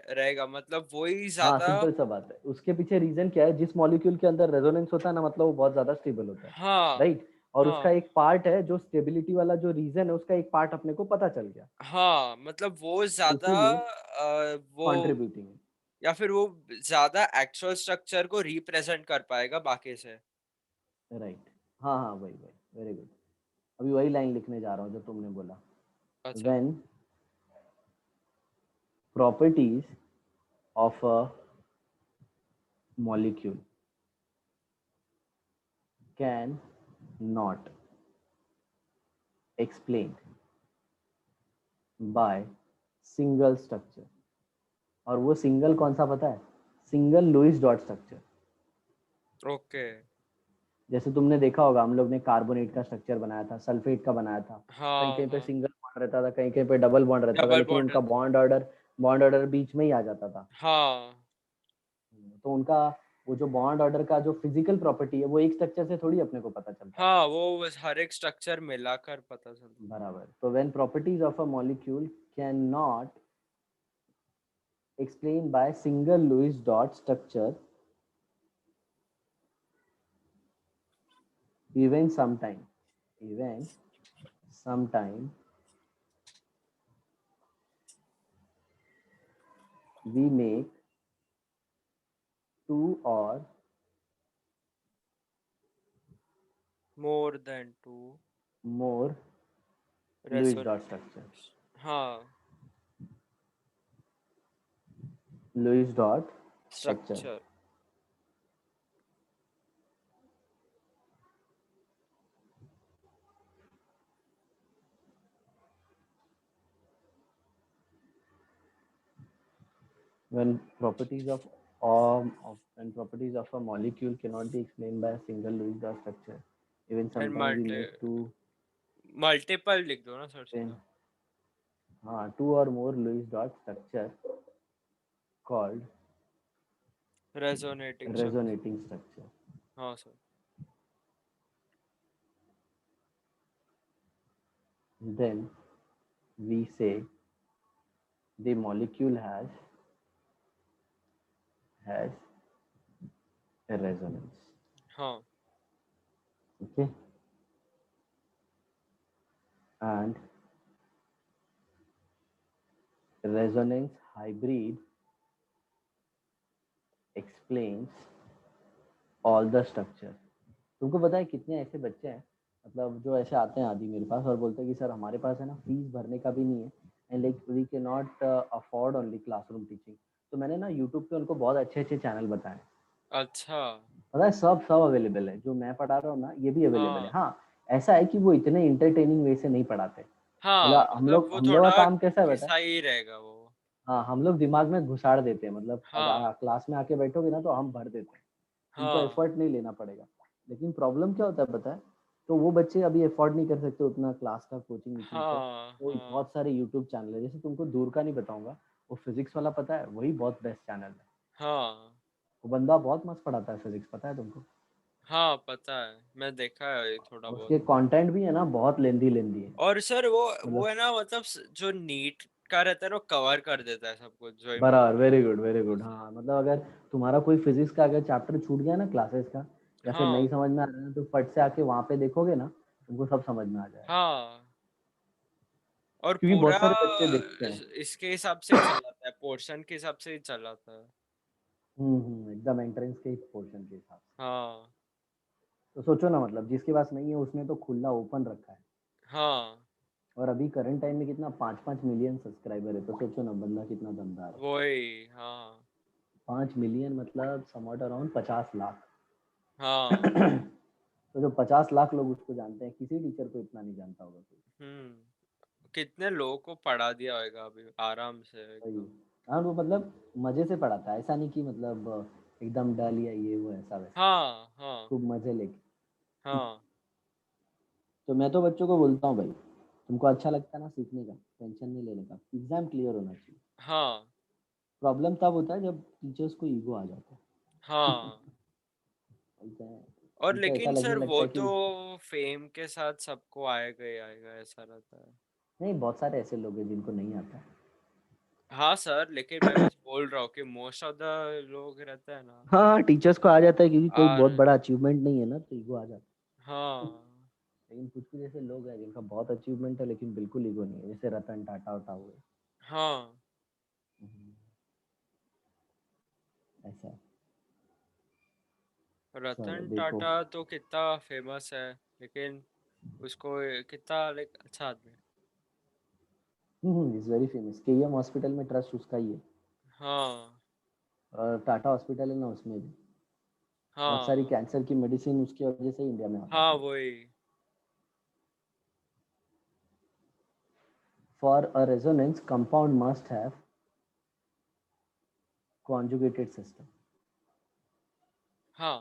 रहेगा, मतलब वही हाँ ज्यादा। सिंपल सा बात है, उसके पीछे रीजन क्या है, जिस मॉलिक्यूल के अंदर रेजोनेंस होता है ना, मतलब वो बहुत ज्यादा स्टेबल होता है, हाँ राइट। और उसका हाँ एक पार्ट है जो स्टेबिलिटी वाला जो रीजन है, उसका एक पार्ट अपने को पता चल गया, हाँ, मतलब वो ज्यादा इसीलिए वो, कंट्रीब्यूटिंग। या फिर वो ज्यादा एक्चुअल स्ट्रक्चर को रिप्रेजेंट कर पाएगा बाकी से। राइट, हाँ हाँ वही वही, वेरी गुड। अभी वही लाइन लिखने जा रहा हूँ जो तुमने बोला। अच्छा। When properties of a molecule can not explain by single structure, और वो सिंगल कौन सा पता है, single Lewis dot structure. Okay. जैसे तुमने देखा होगा, हम लोग ने कार्बोनेट का स्ट्रक्चर बनाया था, सल्फेट का बनाया था, कहीं हाँ कहीं पे हाँ, सिंगल बॉन्ड रहता था, कहीं कहीं पे डबल बॉन्ड रहता था, डबल लेकिन बॉन्ड उनका रहता है। बॉन्ड ऑर्डर बीच में ही आ जाता था। हाँ तो उनका वो जो बॉन्ड ऑर्डर का जो फिजिकल प्रॉपर्टी है, वो एक स्ट्रक्चर से थोड़ी अपने को पता चलता है। हाँ, वो बस हर एक स्ट्रक्चर मिलाकर पता चलता है। बराबर, तो when properties of a molecule can not explained by single Lewis dot structure, even sometime, even sometime we make two or more than two more Lewis dot resonating. structure, हाँ, Lewis dot structure, structure. when properties when properties of a molecule cannot be explained by a single Lewis dot structure, even and sometime we make two multiple लिख दो ना सर then सीधा। two or more Lewis dot structure called resonating structure. resonating structure, हाँ sir. then we say the molecule has a resonance, हाँ okay, and resonance hybrid explains all the structure। तुमको पता है कितने ऐसे बच्चे हैं, मतलब जो ऐसे आते हैं आदि मेरे पास और बोलते हैं कि सर हमारे पास है ना फीस भरने का भी नहीं है, एंड लाइक वी के not afford only classroom teaching, तो मैंने ना यूट्यूब पे उनको बहुत अच्छे अच्छे चैनल बताए। अच्छा। पता है सब सब अवेलेबल है, जो मैं पढ़ा रहा हूँ ना ये भी अवेलेबल है। हाँ हाँ ऐसा है कि वो इतने इंटरटेनिंग वे से नहीं पढ़ाते। हाँ, मतलब हम मतलब लोग वो हम लोग का थोड़ा काम कैसा है बेटा, घिसा ही रहेगा वो। हाँ हम लोग दिमाग में घुसाड़ देते हैं, मतलब हाँ अगर क्लास में आके बैठोगे ना तो हम भर देते हैं, तुमको हाँ एफर्ट नहीं लेना पड़ेगा। लेकिन प्रॉब्लम क्या होता है पता है, तो वो बच्चे अभी एफोर्ड नहीं कर सकते उतना क्लास का कोचिंग वोचिंग का, हाँ तो हाँ बहुत सारे यूट्यूब चैनल है। जैसे तुमको दूर का नहीं बताऊंगा, वो फिजिक्स वाला पता है, वही बहुत बेस्ट चैनल है। हाँ वो बंदा बहुत मस्त पढ़ाता है फिजिक्स, पता है तुमको। हाँ, पता है, मैं देखा है ये थोड़ा बहुत। उसके कंटेंट भी है ना बहुत लेंदी लेंदी है। और सर वो मतलब है ना, मतलब जो नीट का रहता है ना, कवर कर देता है सब कुछ जो बराबर, इम्पोर्टेंट वेरी गुड। है। हाँ मतलब अगर तुम्हारा कोई फिजिक्स का अगर चैप्टर छूट गया ना क्लासेस का, या फिर नहीं हाँ समझ में आ रहा है ना, तो फट से आके वहां पे देखोगे ना, तुमको सब समझ में आ जाएगा। हाँ, और क्योंकि पूरा बहुत सारे बच्चे देखते हैं। इसके हिसाब से ही चलाता है, पोर्शन के हिसाब से ही चलाता है। एकदम एंट्रेंस के पोर्शन के हिसाब से। हाँ तो सोचो ना, मतलब जिसके पास नहीं है उसने तो खुला ओपन रखा है। हाँ, और अभी करंट टाइम में कितना 5-5 मिलियन सब्सक्राइबर है, तो सोचो ना बंदा कितना दमदार है। वही। हाँ 5 मिलियन मतलब समवॉट अराउंड 50 लाख। हाँ। तो जो 50 लाख लोग उसको जानते हैं, किसी टीचर को इतना नहीं जानता होगा कोई। कितने लोगों को पढ़ा दिया होगा अभी आराम से वही। एकदम। हाँ वो मतलब मजे से पढ़ाता है, ऐसा नहीं कि मतलब एकदम डल या ये वो ऐसा वैसा। हाँ हाँ खूब मजे लेके। हाँ तो मैं तो बच्चों को बोलता हूँ भाई, तुमको अच्छा लगता है ना सीखने का, टेंशन नहीं लेने का, एग्जाम क्लियर होना चाहिए। हाँ प्रॉब्लम तब होता है जब टीचर्स को ईगो आ जाता है। हाँ। बोलते हैं, और उनको ऐसा लेकिन लगने सर लगता वो है तो कि फेम के साथ सबको आएगा ही आएगा, ऐसा रहता है। नहीं, बहुत सारे ऐसे लोग हैं जिनको नहीं आता हाँ सर, लेकिन मैं बस बोल रहा हूँ कि मोस्ट ऑफ द लोग रहते हैं ना। हाँ हाँ, टीचर्स को आ जाता है क्योंकि कोई बहुत और बड़ा अचीवमेंट नहीं है ना, तो ईगो आ जाता है। हाँ लेकिन कुछ कुछ ऐसे लोग हैं जिनका बहुत अचीवमेंट है लेकिन बिल्कुल ईगो नहीं है, जैसे रतन टाटा उटा हुए। हाँ, हम्म, ऐसा है। चलो रतन देखो। टाटा तो कितना फेमस है, लेकिन उसको कितना लाइक अच्छा आदमी है। Is very famous, KEM hospital में ट्रस्ट उसका ही है। हाँ और टाटा हॉस्पिटल है ना, उसमें भी बहुत सारी हाँ कैंसर की मेडिसिन उसकी वजह से इंडिया में आ हाँ, पाती है। वही। For a resonance compound must have conjugated system. हाँ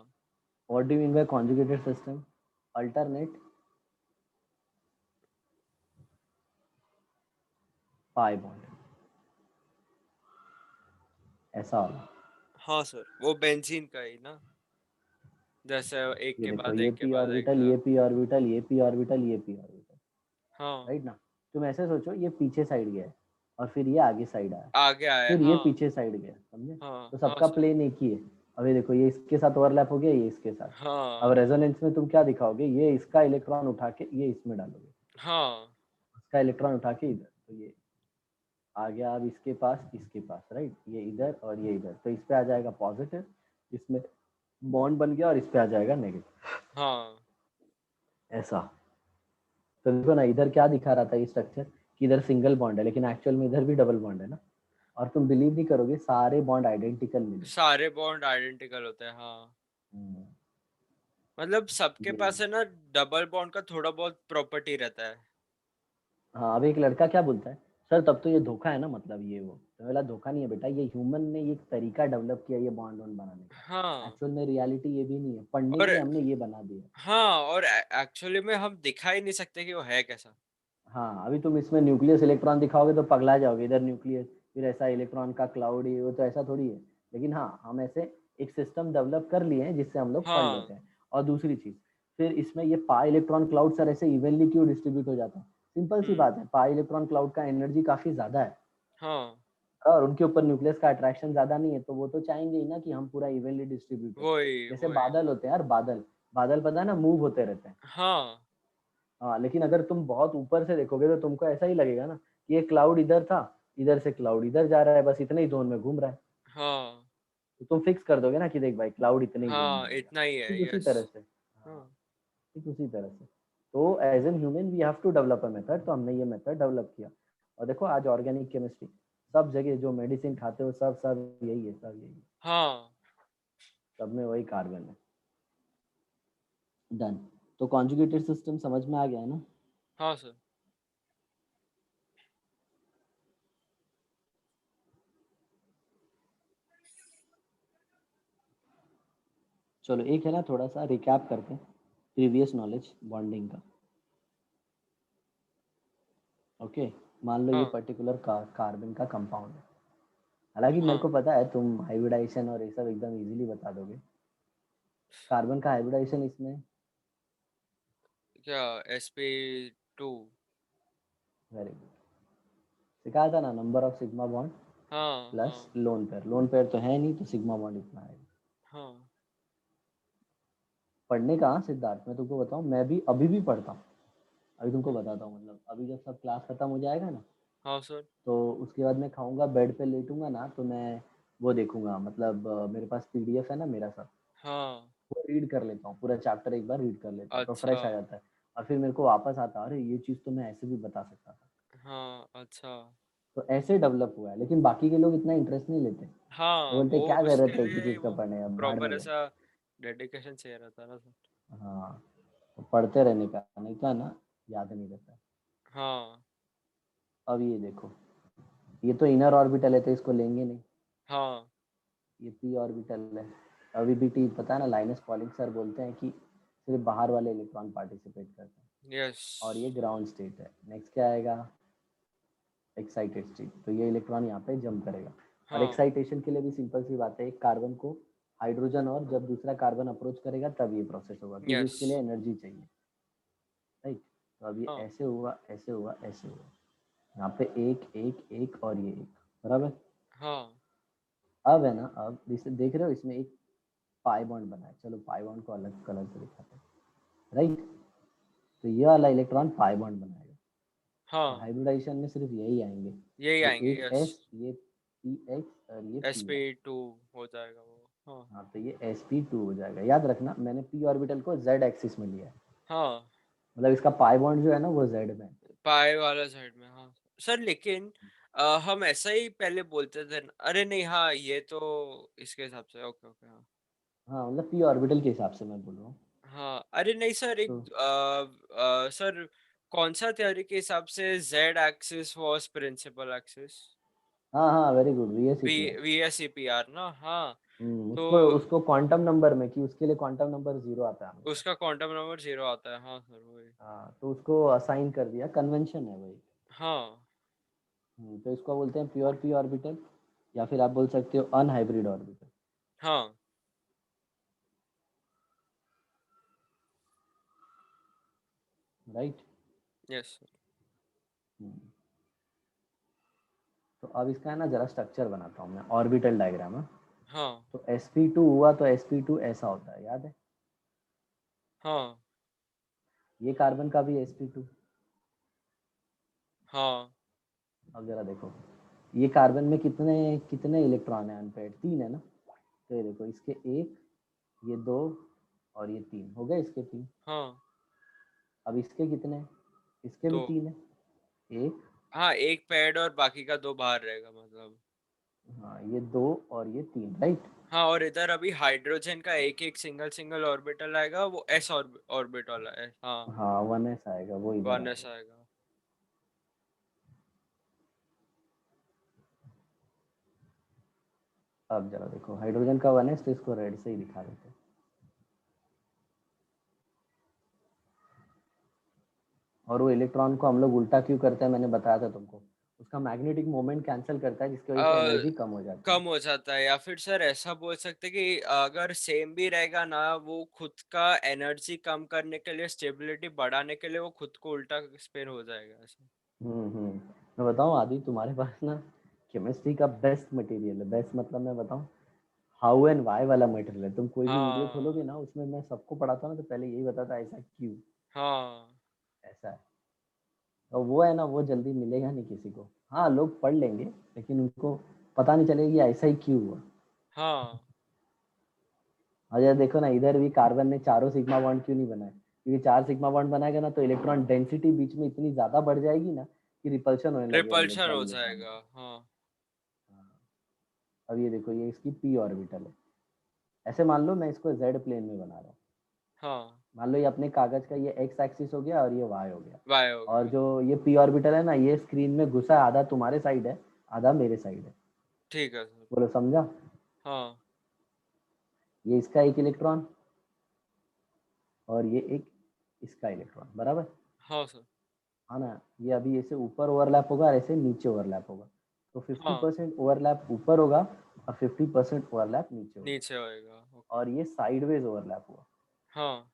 What do you mean by conjugated system? Alternate pi bond, ऐसा वाला। हाँ सर, वो बेंजीन का ही ना, जैसे एक ये के देखो, बाद ये एक के पी बाद एक ऑर्बिटल, का। ये पी ऑर्बिटल, ये पी ऑर्बिटल, ये पी ऑर्बिटल, हाँ, राइट ना। तुम ऐसे सोचो, ये पीछे साइड गया है और फिर ये आगे साइड आया, आगे आए। फिर ये हाँ पीछे साइड गया, समझे। हाँ तो हाँ सबका सर। प्लेन एक ही है। अभी देखो, ये इसके साथ ओवरलैप हो गया, ये इसके साथ। अब हाँ रेजोनेंस में तुम क्या दिखाओगे, ये इसका इलेक्ट्रॉन उठा के ये इसमें डालोगे, हाँ इसका इलेक्ट्रॉन उठा के इधर, तो ये आ गया अब इसके पास, राइट, ये इधर और ये इधर, तो इस पे आ जाएगा पॉजिटिव, इसमें बॉन्ड बन गया, और इस पे आ जाएगा नेगेटिव, हाँ ऐसा। तो देखो ना, इधर क्या दिखा रहा था ये स्ट्रक्चर, कि इधर सिंगल बॉन्ड है, लेकिन एक्चुअल में इधर भी डबल बॉन्ड है ना। और तुम बिलीव नहीं करोगे, सारे बॉन्ड आइडेंटिकल मिले। सारे बॉन्ड आइडेंटिकल होते हैं। हाँ, हम्म, मतलब सबके ये पास है ना, डबल बॉन्ड का थोड़ा बहुत प्रॉपर्टी रहता है। हाँ। अब एक लड़का क्या बोलता है, सर तब तो ये धोखा है ना, मतलब ये वो, तो बोला धोखा नहीं है बेटा, ये ह्यूमन ने एक तरीका डेवलप किया ये बॉन्ड वॉन्ड बनाने का, हाँ एक्चुअल में रियलिटी ये भी नहीं है, पढ़ने और के लिए हमने ये बना दिया। हाँ, और एक्चुअली में हम दिखा ही नहीं सकते कि वो है कैसा। हाँ अभी तुम इसमें न्यूक्लियस इलेक्ट्रॉन दिखाओगे तो पगला जाओगे, इधर न्यूक्लियस, फिर ऐसा इलेक्ट्रॉन का क्लाउड, ये वो, तो ऐसा थोड़ी है। लेकिन हाँ, हम ऐसे एक सिस्टम डेवलप कर लिए हैं जिससे हम लोग पढ़ हाँ लेते हैं। और दूसरी चीज, फिर इसमें ये पाई इलेक्ट्रॉन क्लाउड सर ऐसे इवनली क्यों डिस्ट्रीब्यूट हो जाता है, सिंपल सी हम्म बात है, पाई इलेक्ट्रॉन क्लाउड का एनर्जी काफी ज्यादा है, हाँ, और उनके ऊपर न्यूक्लियस का अट्रैक्शन ज्यादा नहीं है, तो वो तो चाहेंगे ही ना कि हम पूरा इवनली डिस्ट्रीब्यूट हो। वही जैसे वही। बादल होते हैं यार, बादल, बादल पता है ना, मूव होते रहते हैं। हाँ हाँ लेकिन अगर तुम बहुत ऊपर से देखोगे तो तुमको ऐसा ही लगेगा ना कि ये क्लाउड इधर था, इधर से क्लाउड इधर जा रहा है, बस इतने ही जोन में घूम रहा है। हाँ तो तुम फिक्स कर दोगे ना कि देख भाई, क्लाउड इतने ही जोन में हाँ, रहेगा। इतना ही है, ठीक उसी यस। तरह से, हाँ हाँ ठीक उसी तरह से। तो as an human we have to develop a method, तो हमने ये मेथड डेवलप किया। और देखो आज ऑर्गेनिक केमिस्ट्री सब जगह जो मेडिसिन खाते हो सब सब यही है, सब यही है, हाँ सब में वही कार्बन है। डन। तो कॉन्जुगेटेड सिस्टम समझ में आ गया है ना? हाँ सर। चलो एक है ना, थोड़ा सा रिकैप करते हैं प्रीवियस नॉलेज बॉन्डिंग का। ओके, मान लो ये हाँ पर्टिकुलर कार्बन का कंपाउंड है। हालांकि मेरे को हाँ पता है तुम हाइब्रिडाइजेशन और ये सब एकदम इजीली बता दोगे। कार्बन का हाइब्रिडाइजेशन इसमें, क्या, sp2। वेरी गुड, सिखाया था ना, नंबर ऑफ सिग्मा बॉन्ड हाँ प्लस हाँ लोन पेयर। लोन पेयर तो है नहीं तो सिग्मा बॉन्ड इतना है। हाँ पढ़ने का सिद्धार्थ, मैं तुमको बताऊं, मैं भी अभी भी पढ़ता हूँ। अभी तुमको हाँ बताता हूँ, मतलब अभी जब सब क्लास खत्म हो जाएगा ना, हाँ सर। तो उसके बाद मैं खाऊंगा, बेड पे लेटूंगा ना, तो मैं वो देखूंगा, मतलब मेरे पास पीडीएफ है ना मेरा सब, हाँ वो रीड कर लेता हूँ, पूरा चैप्टर एक बार रीड कर लेता हूँ, तो अच्छा। फ्रेश आ जाता है। और फिर मेरे को वापस आता है, अरे ये चीज़ तो मैं ऐसे भी बता सकता था। हाँ अच्छा। तो ऐसे डेवलप हुआ है, लेकिन बाकी के लोग इतना इंटरेस्ट नहीं लेते। वो हाँ बोलते वो क्या उसके जरूरत है लिए किसी ही चीज़ का वो पढ़ने, अब भाड़ में प्रॉपर जाए। ऐसा डेडिकेशन चाहिए रहता है ना सर। हाँ, तो पढ़ते रहने का, नहीं तो है ना, याद नहीं रहता। हाँ अब ये देखो, ये तो इनर ऑर्बिटल है तो इसको लेंगे नहीं। हाँ ये पी ऑर्बिटल है। अभी भी टी पता है ना, लाइनस पॉलिंग सर बोलते हैं कि सिर्फ बाहर वाले इलेक्ट्रॉन पार्टिसिपेट करते हैं। यस। और ये ग्राउंड स्टेट है। नेक्स्ट क्या आएगा? Excited state. तो ये इलेक्ट्रॉन यहाँ पे जंप करेगा। और हाँ एक्साइटेशन के लिए भी सिंपल सी बात है, एक कार्बन को हाइड्रोजन और जब दूसरा कार्बन अप्रोच करेगा तब ये प्रोसेस होगा, क्योंकि यस। उसके लिए एनर्जी चाहिए। राइट। तो अब ये हाँ ऐसे हुआ, ऐसे हुआ, ऐसे हुआ, यहाँ पे एक एक एक और ये एक, बराबर। हाँ अब है ना, अब इसे देख रहे हो, इसमें एक पाई बॉन्ड बना है। चलो पाई बॉन्ड को अलग कलर से दिखाते हैं। राइट। तो ये वाला इलेक्ट्रॉन पाई बॉन्ड बनाएगा। तो हाँ हाइब्रिडाइजेशन में सिर्फ यही आएंगे, यही ये आएंगे, एक यस। एस, ये पी एक्स और ये पी वाई। sp2 हो जाएगा वो। हाँ हाँ, तो ये sp2 हो जाएगा। याद रखना, मैंने p ऑर्बिटल को z एक्सिस में लिया है, हाँ मतलब इसका पाई बॉन्ड जो है ना वो z में है। पाए वाला साइड में, हाँ सर। लेकिन हम ऐसा ही पहले बोलते थे अरे नहीं, हाँ ये तो इसके हिसाब से, ओके ओके हाँ। हाँ, मतलब p ऑर्बिटल के हिसाब से मैं बोल रहा हूँ। हाँ अरे नहीं सर, तो एक सर कौन सा थ्योरी के हिसाब से Z axis was principal axis? हाँ हाँ, very good, we VSEPR। V S C P R ना, हाँ। तो उसको उसको क्वांटम नंबर में, कि उसके लिए क्वांटम नंबर 0 आता है हमेशा। उसका क्वांटम नंबर 0 आता है, हाँ सर वही। हाँ, तो उसको असाइन कर दिया, कन्वेंशन है वही। हाँ तो इसको बोलते हैं प्योर p ऑर्बिटल, या फिर आप बोल सकते हो अनहाइब्रिड ऑर्बिटल। हाँ राइट। Yes sir. तो अब इसका है ना जरा स्ट्रक्चर बनाता हूँ मैं, ऑर्बिटल डायग्राम है। हाँ तो sp2 हुआ तो sp2 ऐसा होता है, याद है? हाँ ये कार्बन का भी sp2। हाँ अब जरा देखो, ये कार्बन में कितने कितने इलेक्ट्रॉन है अनपेड? 3 है ना। तो ये देखो, इसके एक, ये दो, और ये 3 हो गए, इसके 3। हाँ अब इसके कितने? इसके भी दो। 3 है। एक, हाँ एक पैड और बाकी का दो बाहर रहेगा मतलब। हाँ, ये दो और ये 3, राइट। हाँ और इधर अभी हाइड्रोजन का एक एक सिंगल सिंगल ऑर्बिटल आएगा, वो एस ऑर्बिटल है, हाँ। हाँ, 1s आएगा, वो इधर वन एस आएगा। आएगा। अब जरा देखो, हाइड्रोजन का 1s, तो इसको रेड से ही दिखा देते हैं। और वो इलेक्ट्रॉन को हम लोग उल्टा क्यों करते हैं, मैंने बताया था तुमको। उसका मैग्नेटिक मोमेंट कैंसिल करता है, जिसकी वजह से अ, एनर्जी कम हो जाती है। कम हो जाता है, या फिर सर ऐसा बोल सकते कि अगर सेम भी रहेगा ना, वो खुद का एनर्जी कम करने के लिए, स्टेबिलिटी बढ़ाने के लिए वो खुद को उल्टा स्पिन हो जाएगा ऐसा। मैं बताऊं आदि, तुम्हारे पास ना केमिस्ट्री का बेस्ट मटेरियल है। बेस्ट मतलब मैं बताऊं, हाउ एंड वाई वाला मटेरियल है। तुम कोई भी वीडियो हाँ खोलोगे ना, उसमें मैं सबको पढ़ाता हूँ ना, तो पहले यही बताता ऐसा क्यों, हाँ ऐसा है। और वो है ना, वो जल्दी मिलेगा नहीं किसी को। हाँ, लोग पढ़ लेंगे, लेकिन उनको पता नहीं चलेगा कि ऐसा ही क्यों हुआ। हाँ और यार देखो ना, इधर भी कार्बन ने चारों सिग्मा बॉन्ड क्यों नहीं बनाए? क्योंकि 4 सिग्मा बॉन्ड बनाएगा ना, तो इलेक्ट्रॉन डेंसिटी बीच में इतनी ज्यादा बढ़ जाएगी ना, कि रिपल्शन होने लगेगा रिपल्शन इलेक्ट्रॉन हो इलेक्ट्रॉन का। जाएगा, हाँ। अब ये देखो, ये इसकी p ऑर्बिटल है। ऐसे मान लो मैं इसको z प्लेन में बना रहा हूँ। हाँ मान लो ये अपने कागज का ये x एक्सिस हो गया और ये y हो गया। वाई हो और गया। जो ये p ऑर्बिटल है ना, ये स्क्रीन में घुसा है, आधा तुम्हारे साइड है, आधा मेरे साइड है। ठीक है सर। बोलो समझा? हाँ ये इसका एक इलेक्ट्रॉन और ये एक इसका इलेक्ट्रॉन, बराबर? हाँ सर। हाँ ना? ये अभी ऐसे ऊपर ओवरलैप होगा और ऐसे नीचे ओवरलैप होगा। तो हाँ 50% ओवरलैप ऊपर होगा और 50% ओवरलैप नीचे होगा। नीचे होएगा, ओके। और ये साइडवेज ओवरलैप हुआ। हाँ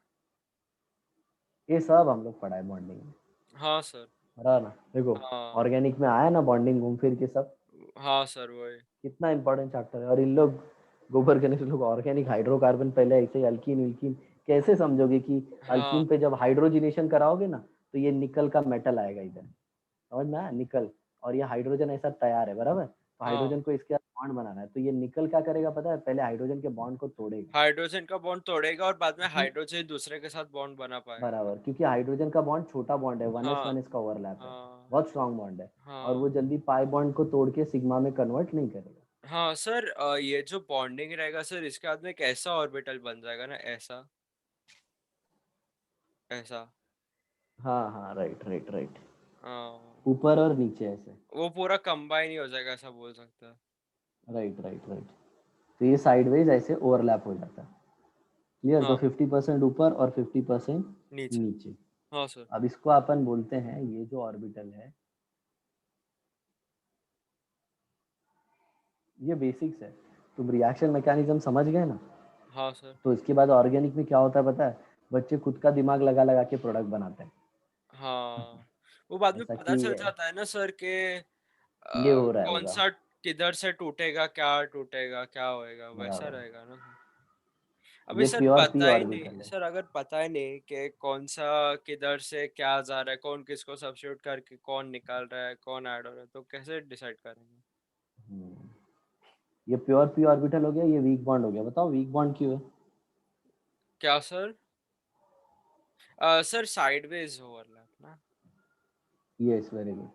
ये सब हम लोग पढ़ा है बॉन्डिंग में, हाँ सर। बराबर ना? देखो, हाँ ऑर्गेनिक में आया ना बॉन्डिंग घूम फिर के सब, हाँ सर वही। कितना इंपॉर्टेंट चैप्टर है। और इन लोग गोबर गणेश लोग ऑर्गेनिक हाइड्रोकार्बन, पहले ऐसे अल्कीन विल्कीन कैसे समझोगे कि हाँ अल्कीन पे जब हाइड्रोजिनेशन कराओगे ना, तो ये निकल का मेटल आएगा इधर, समझ में आया? निकल। और ये हाइड्रोजन ऐसा तैयार है, बराबर? तो हाँ। हाइड्रोजन को इसके साथ बॉन्ड बनाना है, तो ये निकल क्या करेगा पता है? पहले हाइड्रोजन के बॉन्ड को तोड़ेगा। हाइड्रोजन का बॉन्ड तोड़ेगा और बाद में क्योंकि हाइड्रोजन दूसरे के साथ बॉन्ड बना पाएगा। बराबर, क्योंकि हाइड्रोजन का बॉन्ड छोटा बॉन्ड है, वन एस हाँ वन एस का ओवरलैप है, हाँ बहुत स्ट्रांग बॉन्ड है। और वो हाँ। जल्दी पाई बॉन्ड को तोड़ के सिग्मा में कन्वर्ट नहीं करेगा। हाँ सर, ये जो बॉन्डिंग रहेगा सर, इसके बाद में एक ऐसा ऑर्बिटल बन जाएगा ना, ऐसा ऐसा। हाँ हाँ, राइट राइट राइट। हाँ, ऊपर और नीचे ऐसे। वो पूरा कंबाइन ही हो जाएगा, ऐसा बोल सकते हैं। Right right right. तो ये साइडवेज ऐसे ओवरलैप हो जाता है। क्लियर? तो हाँ 50% ऊपर और 50% नीचे। नीचे। हाँ सर। अब इसको अपन बोलते हैं, ये जो ऑर्बिटल है, ये बेसिक्स है। तुम रिएक्शन मैकेनिज्म समझ गए ना? हाँ सर। तो इसके बाद ऑर्गेनिक में क्या होता है पता है? बच्चे खुद का दिमाग लगा लगा के प्रोडक्ट बनाते हैं। हाँ, वो बाद में ऐसा पता कि चल जाता है ना सर के ये हो रहा है कौन होगा, सा किधर से टूटेगा, क्या टूटेगा, क्या होएगा, वैसा बराबर। रहेगा ना सर। अभी ये सर प्योर पी पता ही नहीं, ऑर्बिटल है। सर अगर पता ही नहीं कि कौन सा किधर से क्या जा रहा है, कौन किसको सब्स्टिट्यूट करके कौन निकाल रहा है, कौन ऐड हो रहा है, तो कैसे डिसाइड करेंगे? हम्म, ये प्योर पी ऑर्बिटल हो गया, ये वीक बॉन्ड हो गया। बताओ वीक बॉन्ड क्यों है? क्या सर? सर साइडवेज ओवरलैप ना। Yes, very good.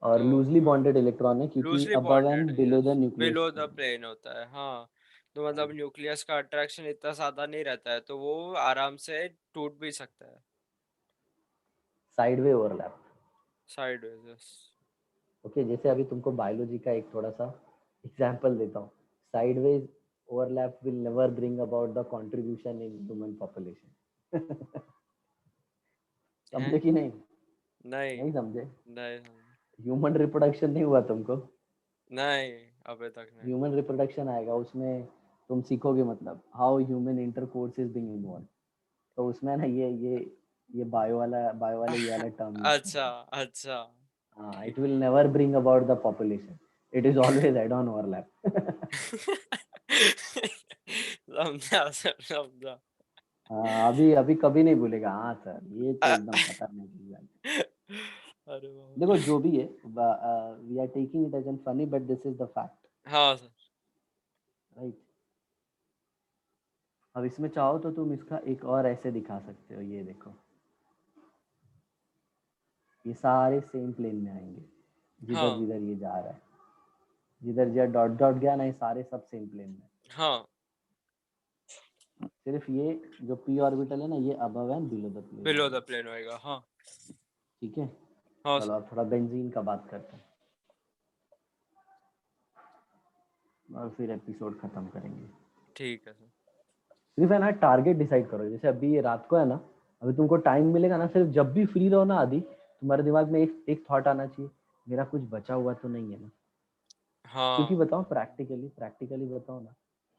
और तो लूजली बॉन्डेड इलेक्ट्रॉन है, क्योंकि लूजली अबव बॉन्डेड एंड है, below yes. The nucleus below the plane. Plane होता है, हाँ। तो मतलब न्यूक्लियस का अट्रैक्शन इतना ज्यादा नहीं रहता है, तो वो आराम से टूट भी सकता है। Sideway overlap. Sideways, yes. Okay, जैसे अभी तुमको बायोलॉजी का एक थोड़ा सा एग्जाम्पल देता हूँ। Sideways overlap will never bring about the contribution in human population. समझे हैं? कि नहीं? नहीं। नहीं समझे? नहीं। ह्यूमन रिप्रोडक्शन नहीं हुआ तुमको? नहीं, अभी तक नहीं। ह्यूमन रिप्रोडक्शन आएगा उसमें, तुम सीखोगे मतलब how human intercourse is being involve. तो उसमें ना ये बायो वाला ये वाला टर्म यूज अच्छा करेगा। अच्छा। हाँ, it will never bring about the population, it is always head on overlap. समझा सर, समझा। हाँ, अभी अभी कभी नहीं भूलेगा, हाँ सर ये तो एकदम खतरनाक चीज है। अरे बाप देखो रे। जो भी है, we are taking it as an funny, but this is the fact, हाँ सर। राइट? अब इसमें चाहो तो तुम इसका एक और ऐसे दिखा सकते हो, ये देखो, ये सारे सेम प्लेन में आएंगे, जिधर हाँ जिधर ये जा रहा है, जिधर जिधर डॉट डॉट गया ना, ये सारे सब सेम प्लेन में। हाँ। सिर्फ ये जो पी ऑर्बिटल है ना, ये above and below the plane below the आएगा। प्लेन होएगा, हाँ। ठीक है? हाँ चलो सर। अब थोड़ा बेंजीन का बात करते हैं और फिर एपिसोड खत्म करेंगे। ठीक है सर। सिर्फ है ना, टारगेट डिसाइड करो। जैसे अभी ये रात को है ना, अभी तुमको टाइम मिलेगा ना, सिर्फ जब भी फ्री रहो ना आदि, तुम्हारे दिमाग में एक एक थॉट आना चाहिए, मेरा कुछ बचा हुआ तो नहीं है ना? क्योंकि हाँ बताओ, प्रैक्टिकली प्रैक्टिकली बताओ ना,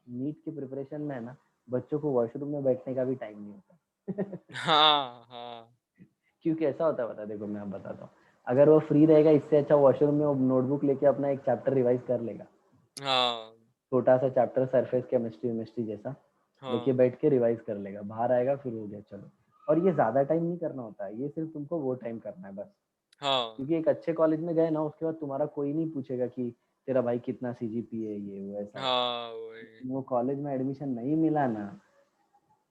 नीट की प्रिपरेशन में है ना, बच्चों को वॉशरूम में बैठने का भी टाइम नहीं होता। हाँ हाँ क्योंकि ऐसा होता है, बता, देखो मैं अब बताता हूँ। अगर वो फ्री रहेगा, इससे अच्छा वॉशरूम में वो नोटबुक लेके अपना एक चैप्टर रिवाइज कर लेगा। हाँ छोटा सा चैप्टर, सरफेस केमिस्ट्री मिस्ट्री जैसा, लेके हाँ बैठ के रिवाइज कर लेगा, बाहर आएगा फिर हो गया, चलो। और ये ज्यादा टाइम नहीं करना होता है, ये सिर्फ तुमको वो टाइम करना है बस। हाँ क्योंकि एक अच्छे कॉलेज में गए ना, उसके बाद तुम्हारा कोई नहीं पूछेगा कि तेरा भाई कितना सीजीपीए, ये वो ऐसा वैसा। हाँ वही। वो कॉलेज में एडमिशन नहीं मिला ना,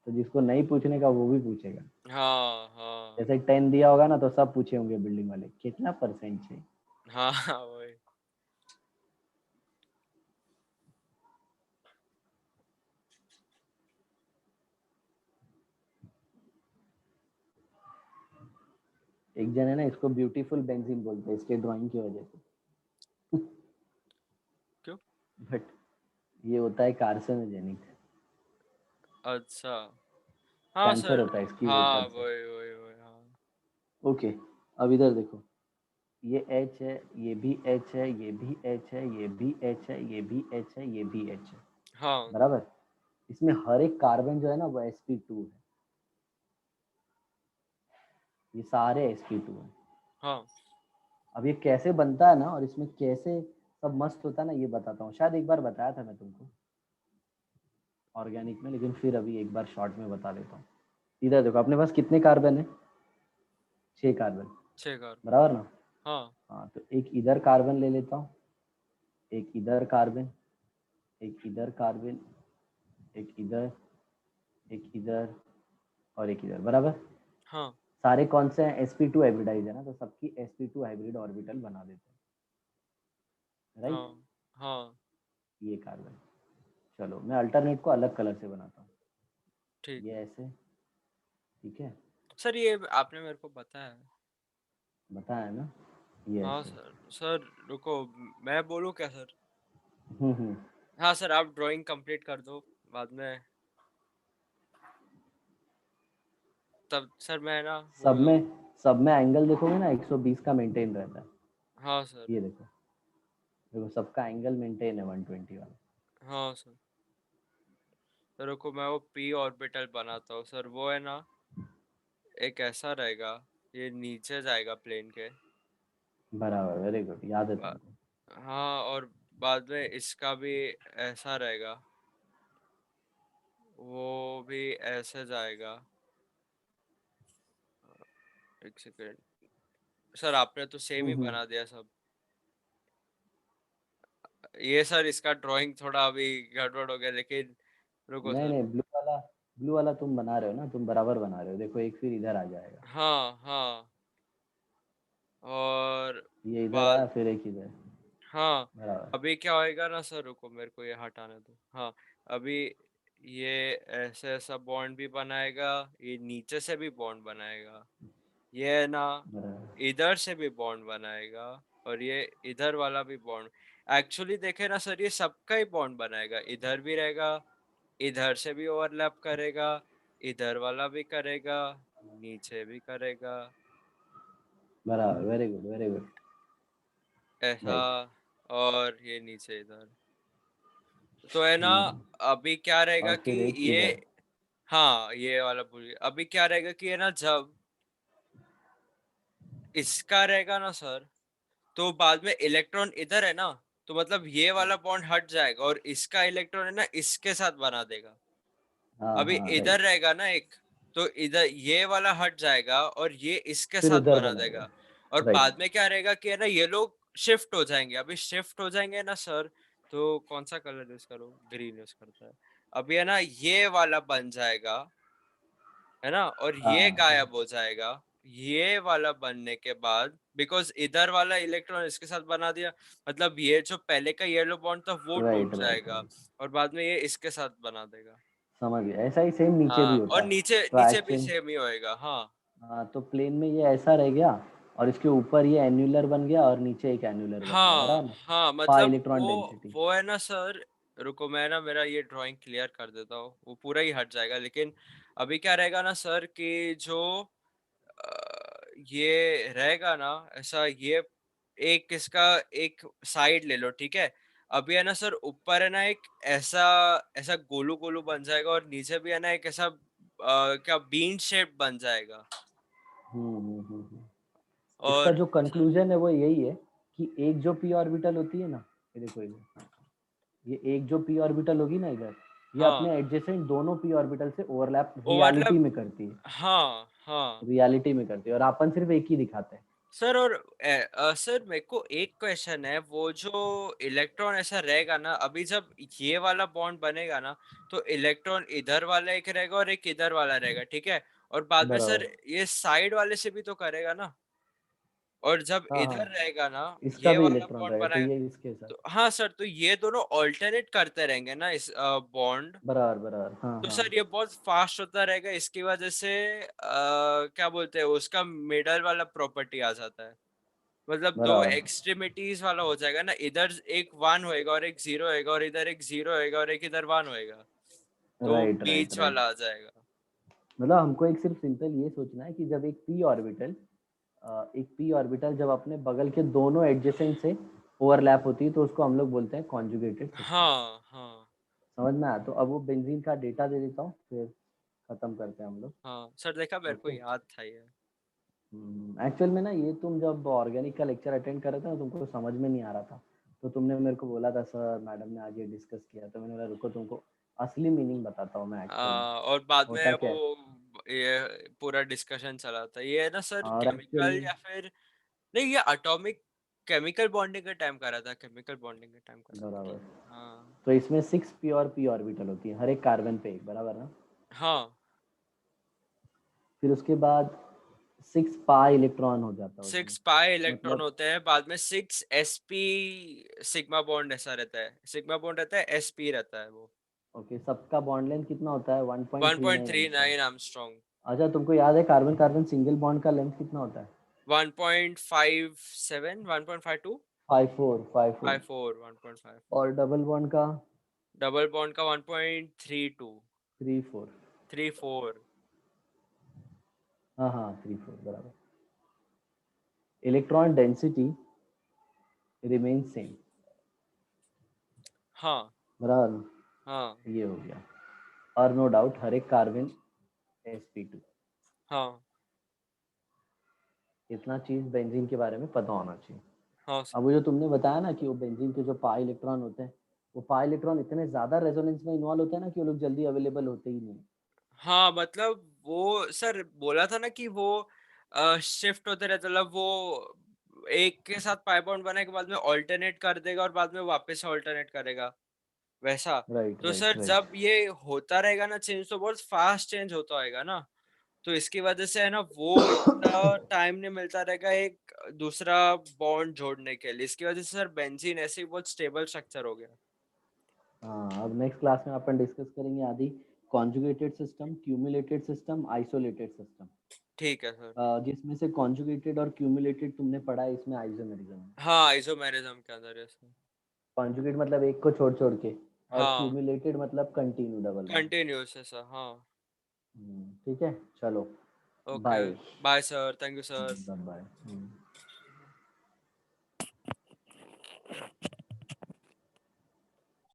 तो जिसको नहीं पूछने का वो भी पूछेगा। हाँ हाँ जैसे 10 दिया होगा ना, तो सब पूछे होंगे बिल्डिंग वाले कितना परसेंट है। हाँ हाँ वही। एक जन है ना, इसको ब्यूटीफुल बेंजीन बोलते हैं इसके ड्राइंग की वजह से। क्यों? बट ये होता है कार्सिनोजेनिक, अच्छा, हाँ कैंसर सर। होता है इसकी हाँ, वेपर से। वही वही वही, हाँ। ओके, अब इधर देखो, ये H है, ये भी H है, ये भी H है, ये भी H है, ये भी H है, ये भी H है, हाँ बराबर। इसमें हर एक कार्बन जो है ना वो sp2 है, ये सारे sp2 है। हाँ अब ये कैसे बनता है ना, और इसमें कैसे सब मस्त होता है ना, ये बताता हूँ। शायद एक बार बताया था मैं तुमको ऑर्गेनिक में, लेकिन फिर अभी एक बार शॉर्ट में बता देता हूँ। इधर देखो, अपने पास कितने कार्बन है? 6 कार्बन, 6 बराबर ना? हाँ हाँ, तो एक इधर कार्बन ले लेता हूँ, एक इधर कार्बन, एक इधर कार्बन, एक इधर, एक इधर, और एक इधर, बराबर। हाँ सारे कौन से हैं? sp2 हाइब्रिडाइज है ना, तो सबकी sp2 हाइब्रिड ऑर्बिटल बना देते हैं, राइट। हाँ हाँ, ये कार्बन, चलो मैं अल्टरनेट को अलग कलर से बनाता हूँ, ठीक। ये ऐसे, ठीक है, सर ये आपने मेरे को बताया। बताया ना, ये हाँ ऐसे। सर। सर रुको, मैं बोलूँ क्या सर? हम्म। हाँ सर, आप ड्राइंग कंप्लीट कर दो बाद में, तब सर मैं ना सब बोल दूँ। में सब में एंगल देखोगे ना 120 का मेंटेन रहता है। हाँ सर। ये देखो, देखो सबका एंगल मेंटेन है 120 वाला। हाँ सर। तो रुको, मैं वो पी ऑर्बिटल बनाता हूँ सर। वो है ना, एक ऐसा रहेगा, ये नीचे जाएगा प्लेन के। बराबर, वेरी गुड, याद है बा- तुमको। हाँ, और बाद में इसका भी ऐसा रहेगा, वो भी ऐसे जाएगा। एक सेकेंड सर, आपने तो सेम ही हम्म। बना दिया सब। ये सर इसका ड्राइंग थोड़ा अभी गड़बड़ हो गया, लेकिन रुको नहीं सर। नहीं, ब्लू वाला तुम बना रहे हो ना, तुम बराबर बना रहे हो, देखो एक फिर इधर आ जाएगा, हाँ हाँ, और ये इधर बाद, आया फिर एक इधर, हाँ, बराबर। अभी क्या होएगा ना सर, रुको मेरे को ये हटाने दो। हाँ, अभी ये ऐसे ऐसा बॉन्ड भी बनाएगा, ये नीचे से भी बॉन्ड बनाएगा, ये है ना, बराबर, इधर से भी बॉन्ड बनाएगा, और ये इधर वाला भी बॉन्ड। एक्चुअली देखे ना सर, ये सबका ही बॉन्ड बनाएगा, इधर भी रहेगा, इधर से भी ओवरलैप करेगा, इधर वाला भी करेगा, नीचे भी करेगा, बराबर, वेरी गुड, वेरी गुड, ऐसा, राइट। और ये नीचे इधर। तो है ना, हम्म। अभी क्या रहेगा और कि फिर एक ये, इधर। हाँ ये वाला भूलिए। अभी क्या रहेगा कि है ना, जब इसका रहेगा ना सर, तो बाद में इलेक्ट्रॉन इधर है ना, तो मतलब ये वाला बॉन्ड हट जाएगा, और इसका इलेक्ट्रॉन है ना इसके साथ बना देगा। हाँ अभी हाँ, इधर राइट। रहेगा ना एक, तो इधर ये वाला हट जाएगा और ये इसके फिर साथ उधर बना बनाएगा, देगा। और राइट। बाद में क्या रहेगा कि है ना, ये लोग शिफ्ट हो जाएंगे। अभी शिफ्ट हो जाएंगे ना सर, तो कौन सा कलर यूज करो? ग्रीन यूज करता है। अभी है ना, ये वाला बन जाएगा, है ना, और ये हाँ गायब हो जाएगा। ये वाला बनने के बाद, बिकॉज इधर वाला इलेक्ट्रॉन इसके साथ बना दिया, मतलब ये जो पहले का येलो बॉन्ड था वो राइट टूट राइट जाएगा, राइट, और बाद में ये इसके साथ बना देगा। समझ गया। ऐसा ही सेम नीचे भी हाँ, और होता है, नीचे नीचे भी ट्राइक्सिन। सेम ही होएगा। हाँ हाँ, तो प्लेन में ये ऐसा रह गया, और इसके ऊपर ये एन्युलर बन गया, और नीचे एक एन्युलर बन गया, हाँ बराबर ना? हाँ, पाई मतलब इलेक्ट्रॉन डेंसिटी। वो है ना सर, रुको मैं ना मेरा ये ड्राइंग क्लियर कर देता हूँ, वो पूरा ही हट जाएगा। लेकिन अभी क्या रहेगा ना सर, कि जो ये रहेगा ना ऐसा, ये एक इसका एक साइड ले लो, ठीक है। अभी है ना सर, ऊपर है ना एक ऐसा ऐसा गोलू गोलू बन जाएगा, और नीचे भी है ना एक ऐसा क्या बीन शेप बन जाएगा। हम्म। इसका और जो सर, कंक्लूजन है वो यही है कि एक जो पी ऑर्बिटल होती है ना, ये देखो इधर, ये एक जो पी ऑर्बिटल होगी ना इधर, ये हाँ, अपने एडजेसेंट दोनों पी ऑर्बिटल से ओवरलैप रियलिटी ओवरलैप, में करती है, हाँ हाँ रियलिटी में करती है, और अपन सिर्फ एक ही दिखाते हैं। सर। और सर मेरे को एक क्वेश्चन है, वो जो इलेक्ट्रॉन ऐसा रहेगा ना, अभी जब ये वाला बॉन्ड बनेगा ना, तो इलेक्ट्रॉन इधर वाला एक रहेगा और एक इधर वाला रहेगा, ठीक है। और बाद में बराबर। सर ये साइड वाले से भी तो करेगा ना। और जब हाँ हाँ, इधर रहेगा ना इसका ये भी वाला इलेक्ट्रॉन बॉन्ड रहेगा तो बनाएगा, ये इसके साथ। तो हाँ सर, तो ये दोनों ऑल्टरनेट करते रहेंगे ना इस बॉन्ड। बराबर बराबर, हाँ तो हाँ। सर ये बहुत फास्ट होता रहेगा, इसकी वजह से क्या बोलते हैं, उसका मिडल वाला प्रॉपर्टी आ जाता है। मतलब दो बराबर, एक्सट्रीमिटीज वाला हो जाएगा ना, इधर एक वन होएगा और एक जीरो होएगा, और इधर एक जीरो होएगा और एक इधर वन होएगा, तो राइट राइट बीच राइट। वाला आ जाएगा। मतलब हमको एक सिर्फ सिंपल ये सोचना है कि जब एक पी ऑर्बिटल जब अपने बगल के दोनों एडजेसेंट से ओवरलैप होती है तो उसको हम लोग बोलते हैं कॉन्जुगेटेड सिस्टम। हाँ हाँ समझ में आया? तो अब वो बेंजीन का डेटा दे देता हूँ, फिर खत्म करते हैं हम लोग। हाँ सर, देखा, मेरे को ओके। याद था ये। एक्चुअल में ना ये तुम जब ऑर्गेनिक का लेक्चर अटेंड कर रहे थे ना तुमको समझ में नहीं आ रहा था, तो तुमने मेरे को बोला था सर मैडम ने आज ये डिस्कस किया, तो मैंने बोला रुको तुमको असली मीनिंग बताता हूँ मैं एक्चुअल में और बाद में होता क्या वो है। ये पूरा डिस्कशन चला था, ये है ना सर, और केमिकल एक्चुअली या फिर नहीं, ये एटॉमिक केमिकल बॉन्डिंग के टाइम करा था, केमिकल बॉन्डिंग के टाइम करा था बराबर, कि हाँ। तो इसमें 6p और p ऑर्बिटल होती है हर एक कार्बन पे एक, बराबर ना? हाँ, फिर उसके बाद 6 पाई इलेक्ट्रॉन हो जाता है उसमें। 6 पाई इलेक्ट्रॉन मतलब होते हैं, बाद में 6 sp सिग्मा बॉन्ड ऐसा रहता है, सिग्मा बॉन्ड रहता है, sp रहता है वो। ओके, सबका बॉन्ड लेंथ कितना होता है? 1.39 एंगस्ट्रॉम। 1.39 आर्मस्ट्रॉन्ग। अच्छा, तुमको याद है कार्बन कार्बन सिंगल बॉन्ड का लेंथ कितना होता है? 1.57, 1.52, 54 54। 54, 1.54। और डबल बॉन्ड का? डबल बॉन्ड का 1.32, 34। 34। हाँ हाँ, 34 बराबर। इलेक्ट्रॉन डेंसिटी रिमेन सेम, हाँ बराबर। हाँ ये हो गया। और नो डाउट हर एक कार्बन sp2। हाँ इतना चीज बेंजीन के बारे में पता होना चाहिए। हाँ अब सर। वो जो तुमने बताया ना कि वो बेंजीन के जो पाई इलेक्ट्रॉन होते हैं, वो पाई इलेक्ट्रॉन इतने ज्यादा रेजोनेंस में इन्वॉल्व होते हैं ना कि वो लोग जल्दी अवेलेबल होते ही नहीं। हाँ मतलब वो सर बोला था ना कि वो शिफ्ट होते रहते, मतलब वो एक के साथ पाई बॉन्ड बनाने के बाद में ऑल्टरनेट कर देगा और बाद में वापस से ऑल्टरनेट करेगा, वैसा। राइट तो राइट सर राइट। जब ये होता रहेगा ना चेंज, तो बहुत फास्ट चेंज होता रहेगा ना, तो इसकी वजह से है ना वो इतना टाइम नहीं मिलता रहेगा एक दूसरा बॉन्ड जोड़ने के लिए, इसकी वजह से सर बेंजीन ऐसे ही बहुत स्टेबल स्ट्रक्चर हो गया। हाँ, अब नेक्स्ट क्लास में अपन डिस्कस करेंगे आदि conjugated system, cumulated system, isolated system. ठीक है सर। जिसमें से कॉन्जुगेटेड और क्यूमुलेटेड तुमने पढ़ा है, इसमें आइसोमेरिज्म है। हाँ, आइसोमेरिज्म के अंदर है सर। कॉन्जुगेट मतलब एक को छोड़ छोड़ के, और हाँ, क्यूमुलेटेड मतलब कंटिन्यू डबल बॉन्ड। कंटिन्यूस है सर, हाँ। ठीक है, चलो, okay, bye. Bye sir, thank you sir. Bye bye.